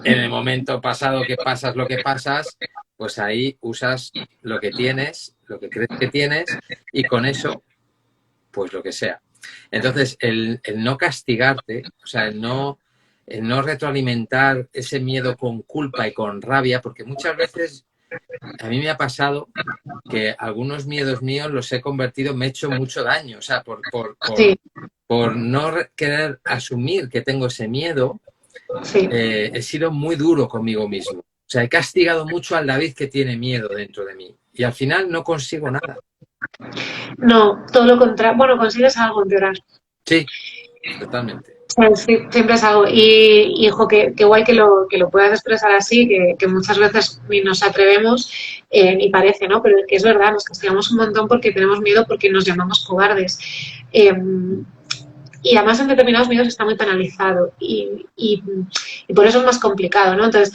en el momento pasado que pasas lo que pasas, pues ahí usas lo que tienes, lo que crees que tienes y con eso, pues lo que sea. Entonces, el no castigarte, o sea, el no retroalimentar ese miedo con culpa y con rabia, porque muchas veces a mí me ha pasado que algunos miedos míos los he convertido, me he hecho mucho daño, o sea, por no querer asumir que tengo ese miedo, he sido muy duro conmigo mismo. O sea, he castigado mucho al David que tiene miedo dentro de mí y al final no consigo nada. No, todo lo contrario. Bueno, consigues algo empeorar. Sí, totalmente. Sí, siempre es algo. Y hijo, qué guay que lo puedas expresar así, que muchas veces ni nos atrevemos ni parece, ¿no? Pero que es verdad, nos castigamos un montón porque tenemos miedo, porque nos llamamos cobardes. Y además en determinados miedos está muy penalizado y por eso es más complicado, ¿no? Entonces,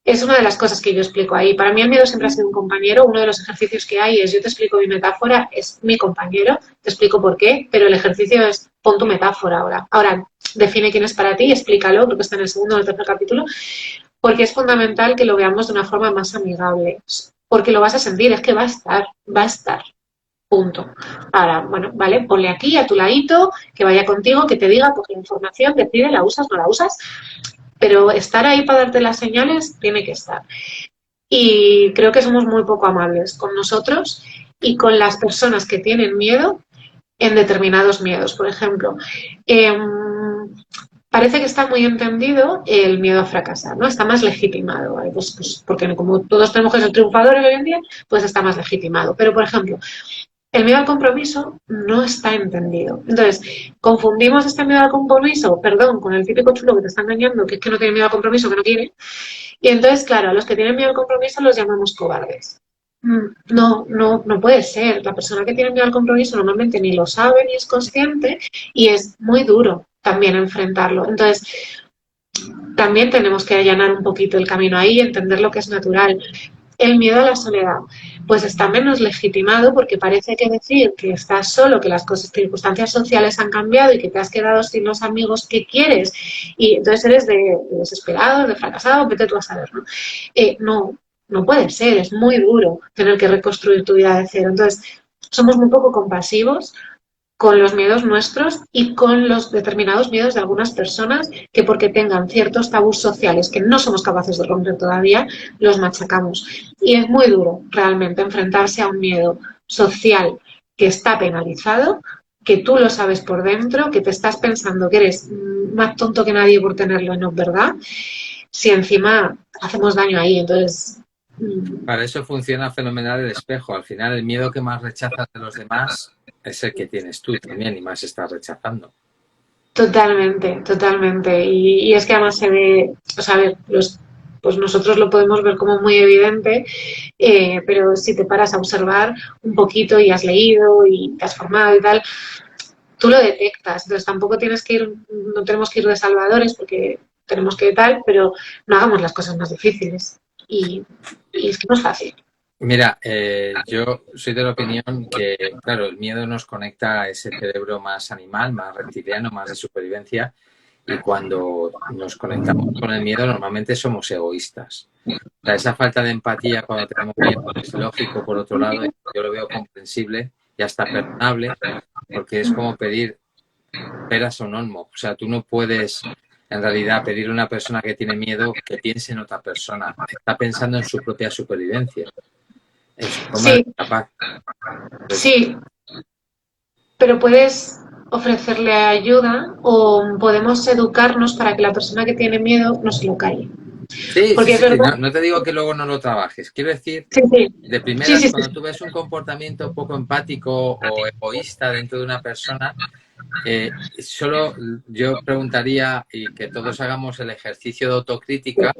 es una de las cosas que yo explico ahí. Para mí el miedo siempre ha sido un compañero. Uno de los ejercicios que hay es, yo te explico mi metáfora, es mi compañero, te explico por qué, pero el ejercicio es, pon tu metáfora ahora. Ahora, define quién es para ti, explícalo, creo que está en el segundo o el tercer capítulo, porque es fundamental que lo veamos de una forma más amigable, porque lo vas a sentir, es que va a estar. Punto. Ahora, bueno, vale, ponle aquí a tu ladito, que vaya contigo, que te diga, coge la información, decide, la usas, no la usas, pero estar ahí para darte las señales tiene que estar. Y creo que somos muy poco amables con nosotros y con las personas que tienen miedo en determinados miedos. Por ejemplo, parece que está muy entendido el miedo a fracasar, ¿no? Está más legitimado, ¿vale? Pues porque como todos tenemos que ser triunfadores hoy en día, pues está más legitimado. Pero, por ejemplo, el miedo al compromiso no está entendido. Entonces, confundimos este miedo al compromiso, perdón, con el típico chulo que te está engañando, que es que no tiene miedo al compromiso, que no quiere. Y entonces, claro, a los que tienen miedo al compromiso los llamamos cobardes. No puede ser. La persona que tiene miedo al compromiso normalmente ni lo sabe ni es consciente y es muy duro también enfrentarlo. Entonces, también tenemos que allanar un poquito el camino ahí y entender lo que es natural. El miedo a la soledad, pues está menos legitimado porque parece que decir que estás solo, que las circunstancias sociales han cambiado y que te has quedado sin los amigos que quieres y entonces eres de desesperado, de fracasado, vete tú a saber, ¿no? No puede ser, es muy duro tener que reconstruir tu vida de cero. Entonces, somos muy poco compasivos con los miedos nuestros y con los determinados miedos de algunas personas que porque tengan ciertos tabús sociales que no somos capaces de romper todavía, los machacamos. Y es muy duro realmente enfrentarse a un miedo social que está penalizado, que tú lo sabes por dentro, que te estás pensando que eres más tonto que nadie por tenerlo y no es verdad, si encima hacemos daño ahí, entonces... Para eso funciona fenomenal el espejo. Al final, el miedo que más rechazas de los demás es el que tienes tú también y más estás rechazando. Totalmente, totalmente. Y es que además se ve, o sea, a ver, pues nosotros lo podemos ver como muy evidente, pero si te paras a observar un poquito y has leído y te has formado y tal, tú lo detectas. Entonces tampoco no tenemos que ir de salvadores porque tenemos que tal, pero no hagamos las cosas más difíciles. Y es que no es fácil. Mira, yo soy de la opinión que, claro, el miedo nos conecta a ese cerebro más animal, más reptiliano, más de supervivencia, y cuando nos conectamos con el miedo normalmente somos egoístas. O sea, esa falta de empatía cuando tenemos miedo es lógico, por otro lado, yo lo veo comprensible y hasta perdonable, porque es como pedir peras a un olmo. O sea, tú no puedes en realidad pedirle a una persona que tiene miedo que piense en otra persona. Está pensando en su propia supervivencia. En su forma de escapar. Sí, pero puedes ofrecerle ayuda o podemos educarnos para que la persona que tiene miedo no se lo calle. Sí, Porque sí, es sí, sí. verdad. No te digo que luego no lo trabajes. Quiero decir, Sí, de sí, primeras, sí, cuando sí. tú ves un comportamiento poco empático o egoísta dentro de una persona, solo yo preguntaría y que todos hagamos el ejercicio de autocrítica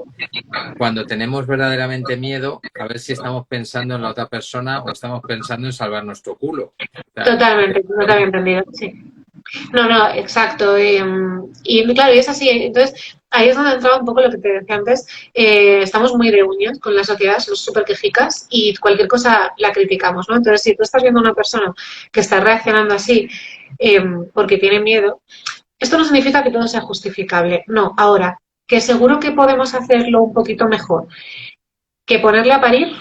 cuando tenemos verdaderamente miedo, a ver si estamos pensando en la otra persona o estamos pensando en salvar nuestro culo. O sea, Totalmente, no te había entendido. Sí. No, exacto. Y claro, y es así. Entonces, ahí es donde entraba un poco lo que te decía antes. Estamos muy de uñas con la sociedad, somos súper quejicas y cualquier cosa la criticamos, ¿no? Entonces, si tú estás viendo a una persona que está reaccionando así porque tiene miedo, esto no significa que todo sea justificable. No, ahora, que seguro que podemos hacerlo un poquito mejor. Que ponerle a parir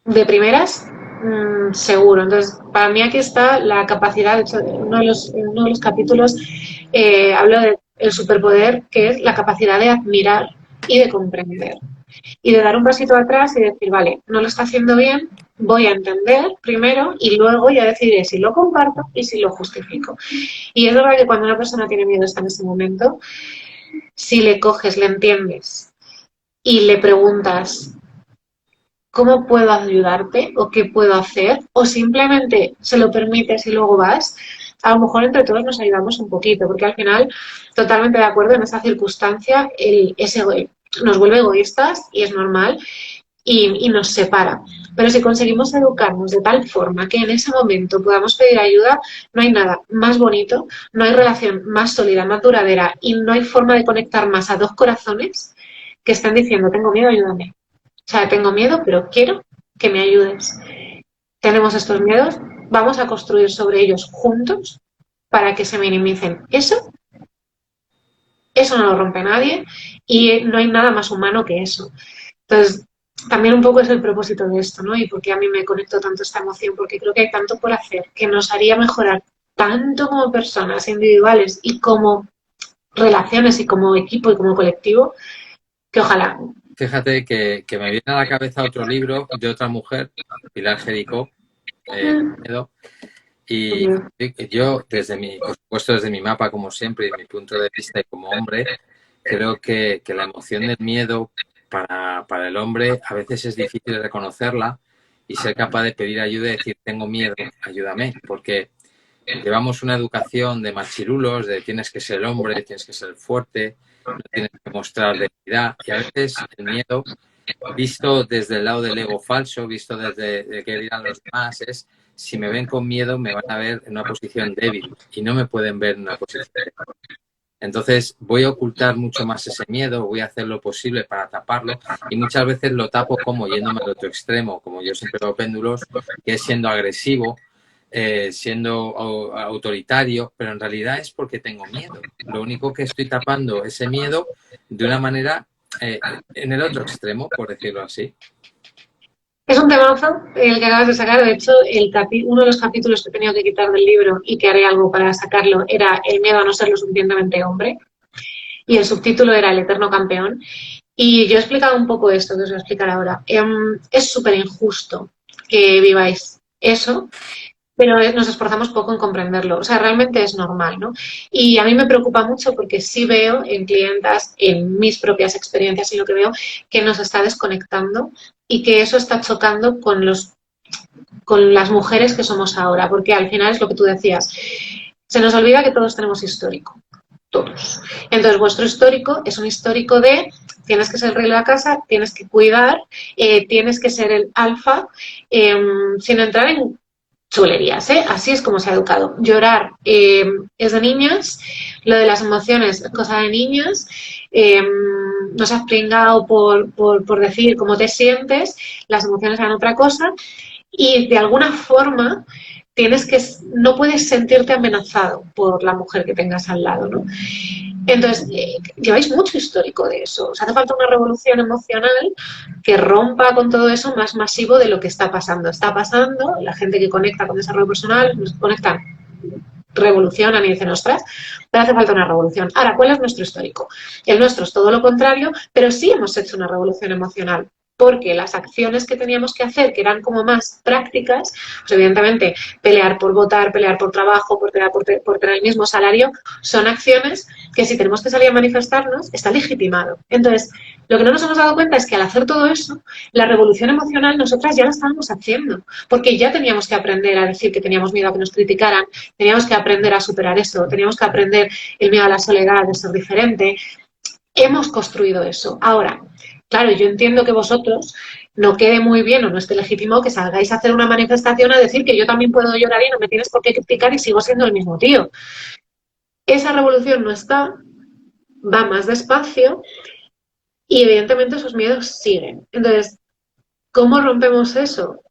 de primeras, seguro. Entonces, para mí aquí está la capacidad, de hecho, en uno de los capítulos hablo del superpoder, que es la capacidad de admirar y de comprender. Y de dar un pasito atrás y decir, vale, no lo está haciendo bien, voy a entender primero y luego ya decidiré si lo comparto y si lo justifico. Y es verdad que cuando una persona tiene miedo está en ese momento, si le coges, le entiendes y le preguntas, ¿cómo puedo ayudarte? ¿O qué puedo hacer? O simplemente se lo permites y luego vas. A lo mejor entre todos nos ayudamos un poquito, porque al final, totalmente de acuerdo, en esa circunstancia nos vuelve egoístas y es normal y nos separa. Pero si conseguimos educarnos de tal forma que en ese momento podamos pedir ayuda, no hay nada más bonito, no hay relación más sólida, más duradera y no hay forma de conectar más a dos corazones que estén diciendo, tengo miedo, ayúdame. O sea, tengo miedo, pero quiero que me ayudes. Tenemos estos miedos, vamos a construir sobre ellos juntos para que se minimicen. Eso Eso no lo rompe nadie y no hay nada más humano que eso. Entonces, también un poco es el propósito de esto, ¿no? Y por qué a mí me conectó tanto esta emoción, porque creo que hay tanto por hacer que nos haría mejorar tanto como personas individuales y como relaciones y como equipo y como colectivo, que ojalá. Fíjate que me viene a la cabeza otro libro de otra mujer, Pilar Jericó, Miedo, y yo, por supuesto, desde mi mapa, como siempre, y mi punto de vista y como hombre, creo que la emoción del miedo para el hombre a veces es difícil reconocerla y ser capaz de pedir ayuda y decir, tengo miedo, ayúdame, porque llevamos una educación de machirulos, de tienes que ser hombre, tienes que ser fuerte, no tienes que mostrar debilidad, y a veces el miedo, visto desde el lado del ego falso, visto desde de qué dirán los demás, es si me ven con miedo me van a ver en una posición débil y no me pueden ver en una posición débil. Entonces voy a ocultar mucho más ese miedo, voy a hacer lo posible para taparlo y muchas veces lo tapo como yéndome al otro extremo, como yo siempre veo péndulos, que es siendo agresivo, siendo autoritario, pero en realidad es porque tengo miedo. Lo único que estoy tapando ese miedo de una manera en el otro extremo, por decirlo así. Es un temazo el que acabas de sacar. De hecho, uno de los capítulos que he tenido que quitar del libro y que haré algo para sacarlo era el miedo a no ser lo suficientemente hombre. Y el subtítulo era El eterno campeón. Y yo he explicado un poco esto que os voy a explicar ahora. Es súper injusto que viváis eso, pero nos esforzamos poco en comprenderlo. O sea, realmente es normal, ¿no? Y a mí me preocupa mucho porque sí veo en clientas, en mis propias experiencias y lo que veo, que nos está desconectando y que eso está chocando con las mujeres que somos ahora, porque al final es lo que tú decías, se nos olvida que todos tenemos histórico, todos. Entonces, vuestro histórico es un histórico de tienes que ser el rey de la casa, tienes que cuidar, tienes que ser el alfa, sin entrar en chulerías, ¿eh? Así es como se ha educado. Llorar es de niñas, lo de las emociones es cosa de niñas, no seas pringado por decir cómo te sientes, las emociones eran otra cosa y de alguna forma no puedes sentirte amenazado por la mujer que tengas al lado, ¿no? Entonces, lleváis mucho histórico de eso. Os hace falta una revolución emocional que rompa con todo eso más masivo de lo que está pasando. Está pasando, la gente que conecta con desarrollo personal, nos conectan, revolucionan y dicen, ostras, pero hace falta una revolución. Ahora, ¿cuál es nuestro histórico? El nuestro es todo lo contrario, pero sí hemos hecho una revolución emocional. Porque las acciones que teníamos que hacer, que eran como más prácticas, pues evidentemente pelear por votar, pelear por trabajo, por tener el mismo salario, son acciones que si tenemos que salir a manifestarnos, está legitimado. Entonces, lo que no nos hemos dado cuenta es que al hacer todo eso, la revolución emocional nosotras ya la estábamos haciendo, porque ya teníamos que aprender a decir que teníamos miedo a que nos criticaran, teníamos que aprender a superar eso, teníamos que aprender el miedo a la soledad, de ser diferente. Hemos construido eso. Ahora, claro, yo entiendo que vosotros no quede muy bien o no esté legitimado que salgáis a hacer una manifestación a decir que yo también puedo llorar y no me tienes por qué criticar y sigo siendo el mismo tío. Esa revolución no está, va más despacio y evidentemente esos miedos siguen. Entonces, ¿cómo rompemos eso?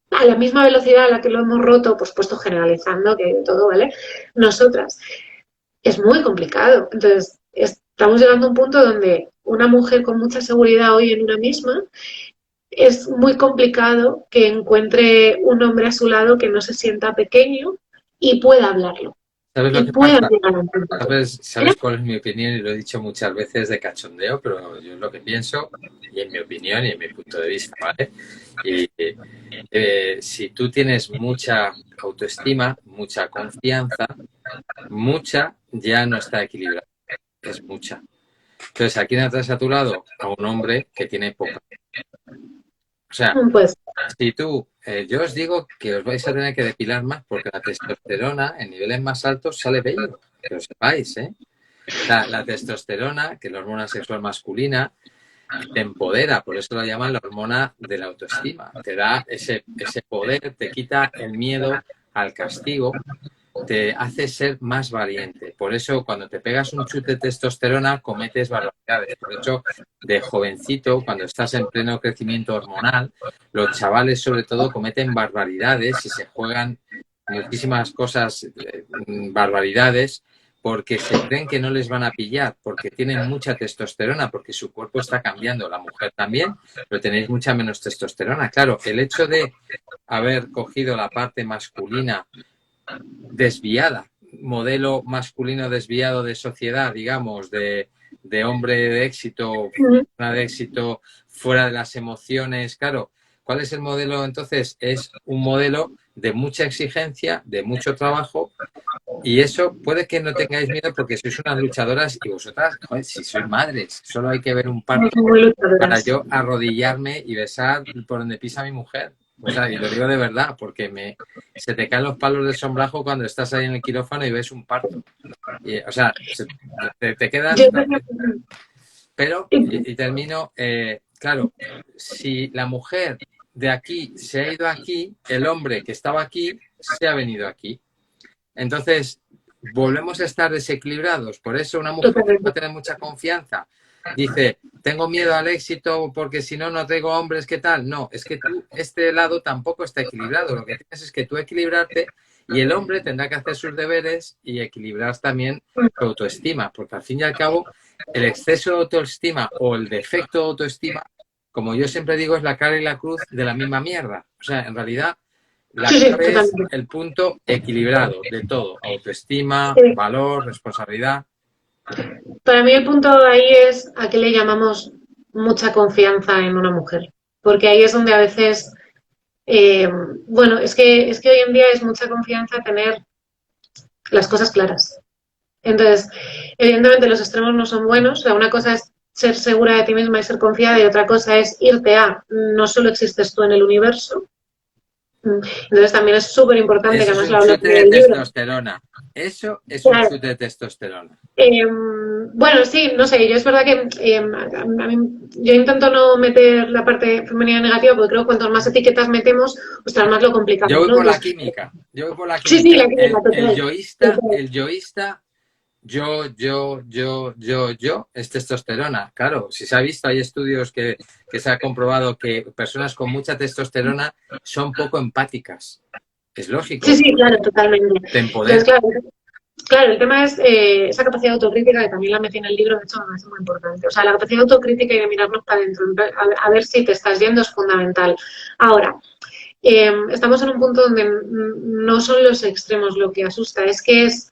A la misma velocidad a la que lo hemos roto, por supuesto generalizando, que todo, ¿vale? Nosotras. Es muy complicado. Entonces, estamos llegando a un punto donde una mujer con mucha seguridad hoy en una misma es muy complicado que encuentre un hombre a su lado que no se sienta pequeño y pueda hablarlo. ¿Sabes lo Y que pueda pasa? llegar a un punto. ¿Sabes cuál es mi opinión? Y lo he dicho muchas veces de cachondeo, pero yo es lo que pienso, y en mi opinión y en mi punto de vista, ¿vale? Y si tú tienes mucha autoestima, mucha confianza, mucha ya no está equilibrada, es mucha. Entonces, ¿a quién traes a tu lado? A un hombre que tiene poca. O sea, Pues, si tú, yo os digo que os vais a tener que depilar más porque la testosterona en niveles más altos sale bello, que lo sepáis, ¿eh? La testosterona, que es la hormona sexual masculina, te empodera, por eso la llaman la hormona de la autoestima. Te da ese poder, te quita el miedo al castigo, te hace ser más valiente. Por eso, cuando te pegas un chute de testosterona, cometes barbaridades. Por eso, de jovencito, cuando estás en pleno crecimiento hormonal, los chavales, sobre todo, cometen barbaridades y se juegan muchísimas cosas, barbaridades, porque se creen que no les van a pillar, porque tienen mucha testosterona, porque su cuerpo está cambiando, la mujer también, pero tenéis mucha menos testosterona. Claro, el hecho de haber cogido la parte masculina desviada, modelo masculino desviado de sociedad, digamos, de hombre de éxito, de éxito fuera de las emociones, claro. ¿Cuál es el modelo entonces? Es un modelo de mucha exigencia, de mucho trabajo, y eso puede que no tengáis miedo porque sois unas luchadoras y vosotras, joder, si sois madres, solo hay que ver un parto para yo arrodillarme y besar por donde pisa mi mujer. O sea, y lo digo de verdad, porque se te caen los palos del sombrajo cuando estás ahí en el quirófano y ves un parto. Y, o sea, te quedas... Pero, y termino, claro, si la mujer de aquí se ha ido aquí, el hombre que estaba aquí se ha venido aquí. Entonces, volvemos a estar desequilibrados. Por eso una mujer que va a tener mucha confianza dice, tengo miedo al éxito porque si no, no traigo hombres, ¿qué tal? No, es que tú, este lado tampoco está equilibrado. Lo que tienes es que tú equilibrarte y el hombre tendrá que hacer sus deberes y equilibrar también su autoestima, porque al fin y al cabo, el exceso de autoestima o el defecto de autoestima, como yo siempre digo, es la cara y la cruz de la misma mierda. O sea, en realidad, la clave es el punto equilibrado de todo. Autoestima, valor, responsabilidad. Para mí el punto ahí es a qué le llamamos mucha confianza en una mujer. Porque ahí es donde a veces... bueno, es que hoy en día es mucha confianza tener las cosas claras. Entonces, evidentemente los extremos no son buenos. O sea, una cosa es ser segura de ti misma y ser confiada y otra cosa es irte a no solo existes tú en el universo. Entonces también es súper importante que además lo hablo en el libro. Testosterona. Eso es un chute de testosterona. Bueno, sí, no sé, yo es verdad que a mí, yo intento no meter la parte femenina negativa porque creo que cuanto más etiquetas metemos, ostras, más lo complicamos. Yo voy por la química. Sí, sí, la química. El yoísta, yo, es testosterona. Claro, si se ha visto, hay estudios que se ha comprobado que personas con mucha testosterona son poco empáticas. Es lógico. Sí, sí, claro, totalmente. Te empodera. Claro, el tema es esa capacidad de autocrítica, que también la mencioné en el libro, de hecho me parece muy importante. O sea, la capacidad de autocrítica y de mirarnos para adentro, a ver si te estás yendo es fundamental. Ahora, estamos en un punto donde no son los extremos lo que asusta, es que es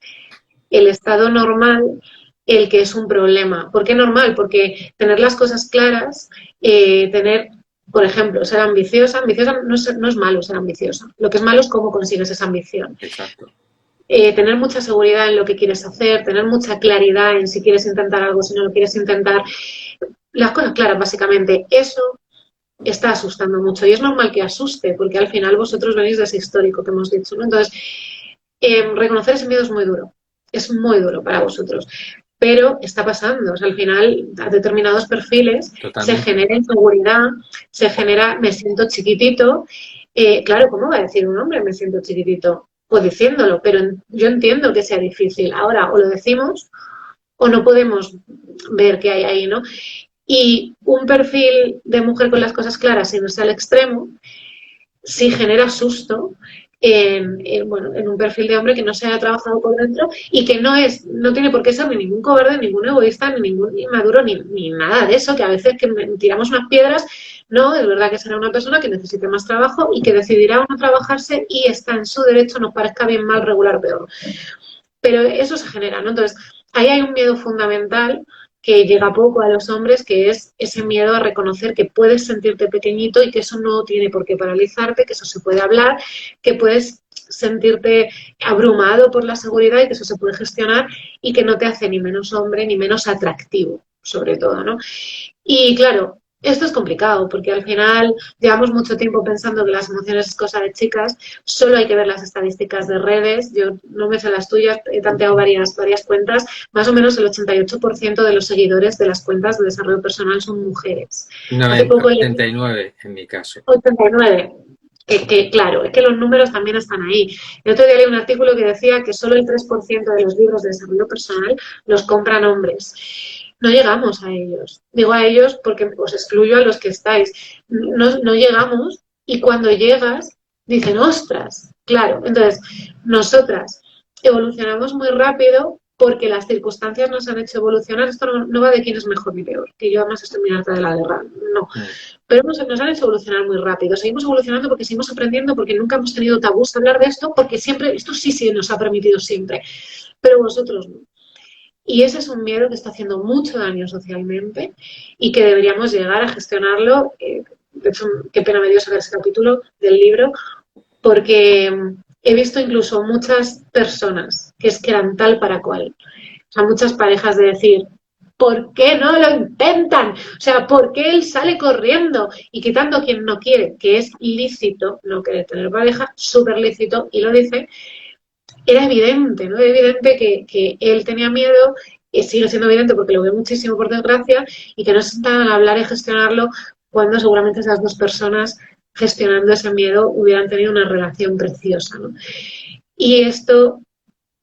el estado normal el que es un problema. ¿Por qué normal? Porque tener las cosas claras, tener, por ejemplo, ser ambiciosa no es malo ser ambiciosa. Lo que es malo es cómo consigues esa ambición. Exacto. Tener mucha seguridad en lo que quieres hacer, tener mucha claridad en si quieres intentar algo, si no lo quieres intentar. Las cosas claras, básicamente. Eso está asustando mucho y es normal que asuste porque al final vosotros venís de ese histórico que hemos dicho, ¿no? Entonces, reconocer ese miedo es muy duro para vosotros, pero está pasando. O sea, al final a determinados perfiles se genera inseguridad, se genera me siento chiquitito. Claro, ¿cómo va a decir un hombre me siento chiquitito? Pues diciéndolo, pero yo entiendo que sea difícil. Ahora o lo decimos o no podemos ver qué hay ahí, ¿no? Y un perfil de mujer con las cosas claras, si no sea al extremo, sí genera susto en un perfil de hombre que no se haya trabajado por dentro y que no tiene por qué ser ni ningún cobarde, ni ningún egoísta, ni ningún inmaduro, ni nada de eso, que a veces que tiramos unas piedras. No, es verdad que será una persona que necesite más trabajo y que decidirá o no trabajarse y está en su derecho, nos parezca bien, mal, regular, peor. Pero eso se genera, ¿no? Entonces, ahí hay un miedo fundamental que llega poco a los hombres, que es ese miedo a reconocer que puedes sentirte pequeñito y que eso no tiene por qué paralizarte, que eso se puede hablar, que puedes sentirte abrumado por la seguridad y que eso se puede gestionar y que no te hace ni menos hombre ni menos atractivo, sobre todo, ¿no? Y claro, esto es complicado porque al final llevamos mucho tiempo pensando que las emociones es cosa de chicas, solo hay que ver las estadísticas de redes, yo no me sé las tuyas, he tanteado varias cuentas, más o menos el 88% de los seguidores de las cuentas de desarrollo personal son mujeres. No, 89 en mi caso. 89. Claro, es que los números también están ahí. El otro día leí un artículo que decía que solo el 3% de los libros de desarrollo personal los compran hombres. No llegamos a ellos. Digo a ellos porque os excluyo a los que estáis. No llegamos y cuando llegas dicen, ostras, claro. Entonces, nosotras evolucionamos muy rápido porque las circunstancias nos han hecho evolucionar. Esto no va de quién es mejor ni peor, que yo además estoy muy harta de la guerra, no. Pero nos han hecho evolucionar muy rápido. Seguimos evolucionando porque seguimos aprendiendo, porque nunca hemos tenido tabús a hablar de esto, porque siempre, esto sí nos ha permitido siempre, pero vosotros no. Y ese es un miedo que está haciendo mucho daño socialmente y que deberíamos llegar a gestionarlo. De hecho, qué pena me dio sacar ese capítulo del libro, porque he visto incluso muchas personas que eran tal para cual. O sea, muchas parejas de decir, ¿por qué no lo intentan? O sea, ¿por qué él sale corriendo y quitando a quien no quiere? Que es lícito no querer tener pareja, súper lícito, y lo dice. Era evidente, ¿no? Era evidente que él tenía miedo, y sigue siendo evidente porque lo veo muchísimo por desgracia, y que no se sentaban a hablar y gestionarlo cuando seguramente esas dos personas gestionando ese miedo hubieran tenido una relación preciosa, ¿no? Y esto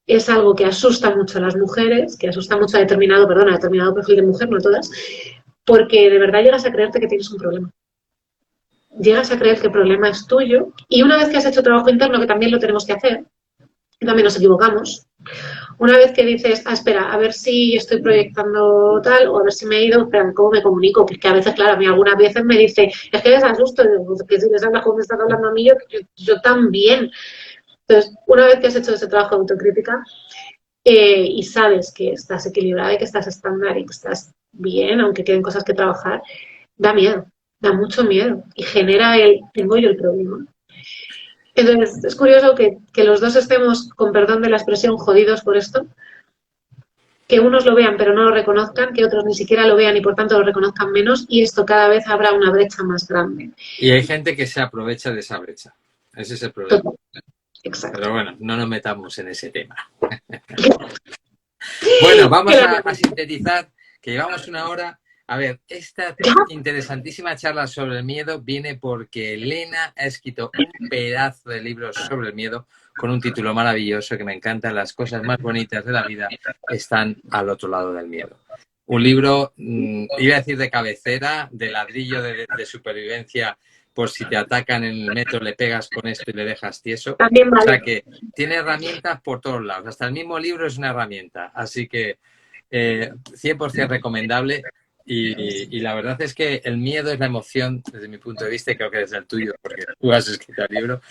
es algo que asusta mucho a las mujeres, que asusta mucho a determinado perfil de mujer, no todas, porque de verdad llegas a creerte que tienes un problema. Llegas a creer que el problema es tuyo, y una vez que has hecho trabajo interno, que también lo tenemos que hacer, también nos equivocamos. Una vez que dices, espera, a ver si estoy proyectando tal, o a ver si me he ido, espera, ¿cómo me comunico? Porque a veces, claro, a mí algunas veces me dice, es que les asusto, que si les hablas como me están hablando a mí, yo también. Entonces, una vez que has hecho ese trabajo de autocrítica y sabes que estás equilibrada y que estás estándar y que estás bien, aunque queden cosas que trabajar, da miedo, da mucho miedo y genera tengo yo el problema. Entonces, es curioso que los dos estemos, con perdón de la expresión, jodidos por esto, que unos lo vean pero no lo reconozcan, que otros ni siquiera lo vean y por tanto lo reconozcan menos, y esto cada vez habrá una brecha más grande. Y hay gente que se aprovecha de esa brecha. Ese es el problema. Total. Exacto. Pero bueno, no nos metamos en ese tema. Bueno, vamos a sintetizar, que llevamos 1 hora. A ver, esta interesantísima charla sobre el miedo viene porque Elena ha escrito un pedazo de libro sobre el miedo con un título maravilloso que me encanta. Las cosas más bonitas de la vida están al otro lado del miedo. Un libro, iba a decir de cabecera, de ladrillo de supervivencia, por si te atacan en el metro, le pegas con esto y le dejas tieso. También vale. O sea que tiene herramientas por todos lados. Hasta el mismo libro es una herramienta. Así que 100% recomendable. Y la verdad es que el miedo es la emoción, desde mi punto de vista, y creo que desde el tuyo, porque tú has escrito el libro,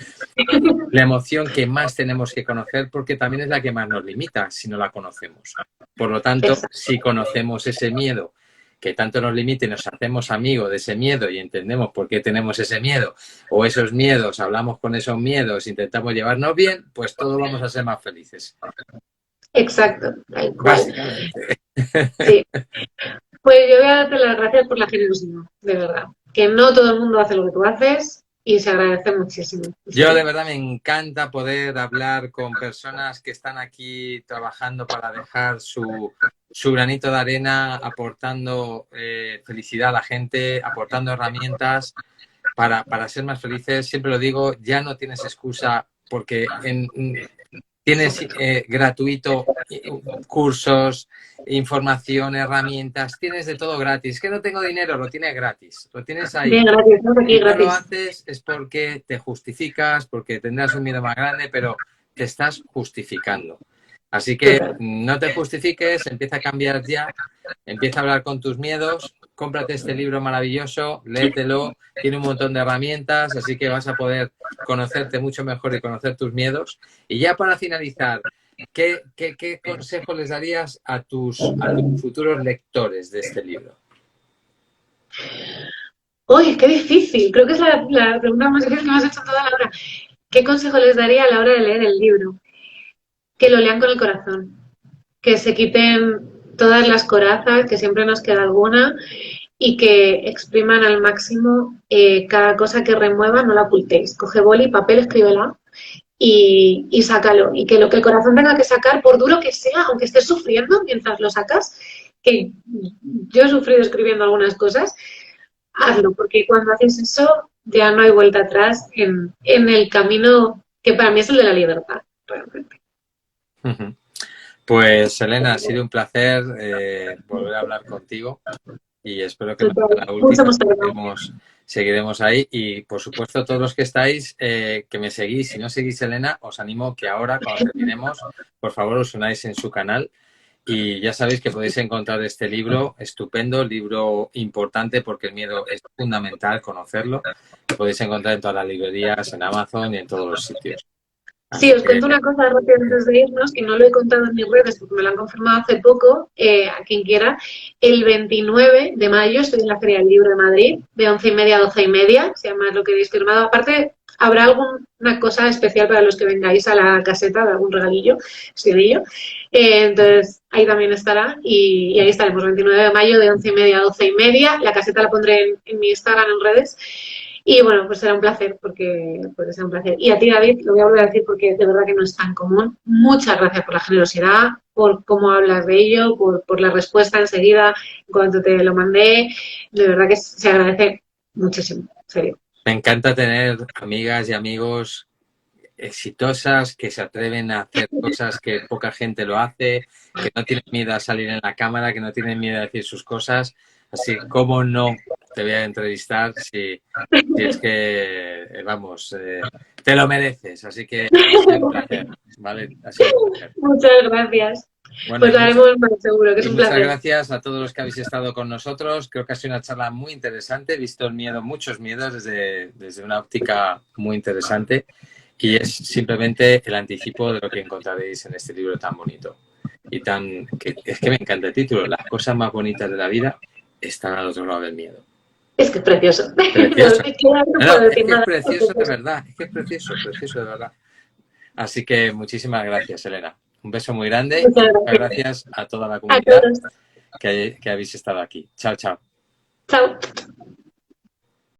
la emoción que más tenemos que conocer, porque también es la que más nos limita si no la conocemos. Por lo tanto, si conocemos ese miedo que tanto nos limita y nos hacemos amigos de ese miedo y entendemos por qué tenemos ese miedo, o esos miedos, hablamos con esos miedos, intentamos llevarnos bien, pues todos vamos a ser más felices. Exacto. Básicamente. Sí. Pues yo voy a darte las gracias por la generosidad, de verdad. Que no todo el mundo hace lo que tú haces y se agradece muchísimo. Yo de verdad me encanta poder hablar con personas que están aquí trabajando para dejar su granito de arena, aportando felicidad a la gente, aportando herramientas para ser más felices. Siempre lo digo, ya no tienes excusa porque tienes gratuito cursos, información, herramientas, tienes de todo gratis. Que no tengo dinero, lo tienes gratis, lo tienes ahí. Bien, gracias, no, aquí, y no gratis. lo haces es porque te justificas, porque tendrás un miedo más grande, pero te estás justificando. Así que no te justifiques, empieza a cambiar ya, empieza a hablar con tus miedos, cómprate este libro maravilloso, léetelo, tiene un montón de herramientas, así que vas a poder conocerte mucho mejor y conocer tus miedos. Y ya para finalizar, ¿qué consejo les darías a tus futuros lectores de este libro? Uy, qué difícil. Creo que es la pregunta más difícil que me has hecho toda la hora. ¿Qué consejo les daría a la hora de leer el libro? Que lo lean con el corazón. Que se quiten todas las corazas, que siempre nos queda alguna, y que expriman al máximo cada cosa que remueva, no la ocultéis. Coge boli, papel, escríbela y sácalo. Y que lo que el corazón tenga que sacar, por duro que sea, aunque estés sufriendo mientras lo sacas, que yo he sufrido escribiendo algunas cosas, hazlo, porque cuando haces eso ya no hay vuelta atrás en el camino que para mí es el de la libertad, realmente. Pues Elena, ha sido un placer volver a hablar contigo y espero que no sea la última. Seguiremos ahí y por supuesto todos los que estáis, que me seguís, si no seguís Elena, os animo que ahora cuando terminemos, por favor os unáis en su canal Y ya sabéis que podéis encontrar este libro estupendo, libro importante porque el miedo es fundamental conocerlo. Lo podéis encontrar en todas las librerías, en Amazon y en todos los sitios. Sí, os cuento una cosa rápida antes de irnos, que no lo he contado en mis redes porque me lo han confirmado hace poco, a quien quiera. El 29 de mayo estoy en la Feria del Libro de Madrid, de 11:30 a 12:30, si además lo queréis firmado. Aparte, habrá alguna cosa especial para los que vengáis a la caseta, de algún regalillo, estilillo. Entonces, ahí también estará y ahí estaremos, 29 de mayo, de 11:30 a 12:30. La caseta la pondré en mi Instagram, en redes. Y bueno, pues será un placer, porque será un placer. Y a ti, David, lo voy a volver a decir porque de verdad que no es tan común. Muchas gracias por la generosidad, por cómo hablas de ello, por la respuesta enseguida, en cuanto te lo mandé. De verdad que se agradece muchísimo, en serio. Me encanta tener amigas y amigos exitosas que se atreven a hacer cosas que poca gente lo hace, que no tienen miedo a salir en la cámara, que no tienen miedo a decir sus cosas. Así, ¿cómo no te voy a entrevistar si es que, vamos, te lo mereces? Así que ha sido un placer, ¿vale? Ha sido un placer. Muchas gracias. Bueno, pues lo haremos más seguro, que es un muchas placer. Gracias a todos los que habéis estado con nosotros. Creo que ha sido una charla muy interesante. He visto el miedo, muchos miedos desde una óptica muy interesante. Y es simplemente el anticipo de lo que encontraréis en este libro tan bonito. Y es que me encanta el título. Las cosas más bonitas de la vida están al otro lado del miedo. Es que es precioso. Precioso. Es que es precioso de verdad. Es que es precioso de verdad. Así que muchísimas gracias, Elena. Un beso muy grande. Muchas Muchas gracias a toda la comunidad que habéis estado aquí. Chao, chao. Chao.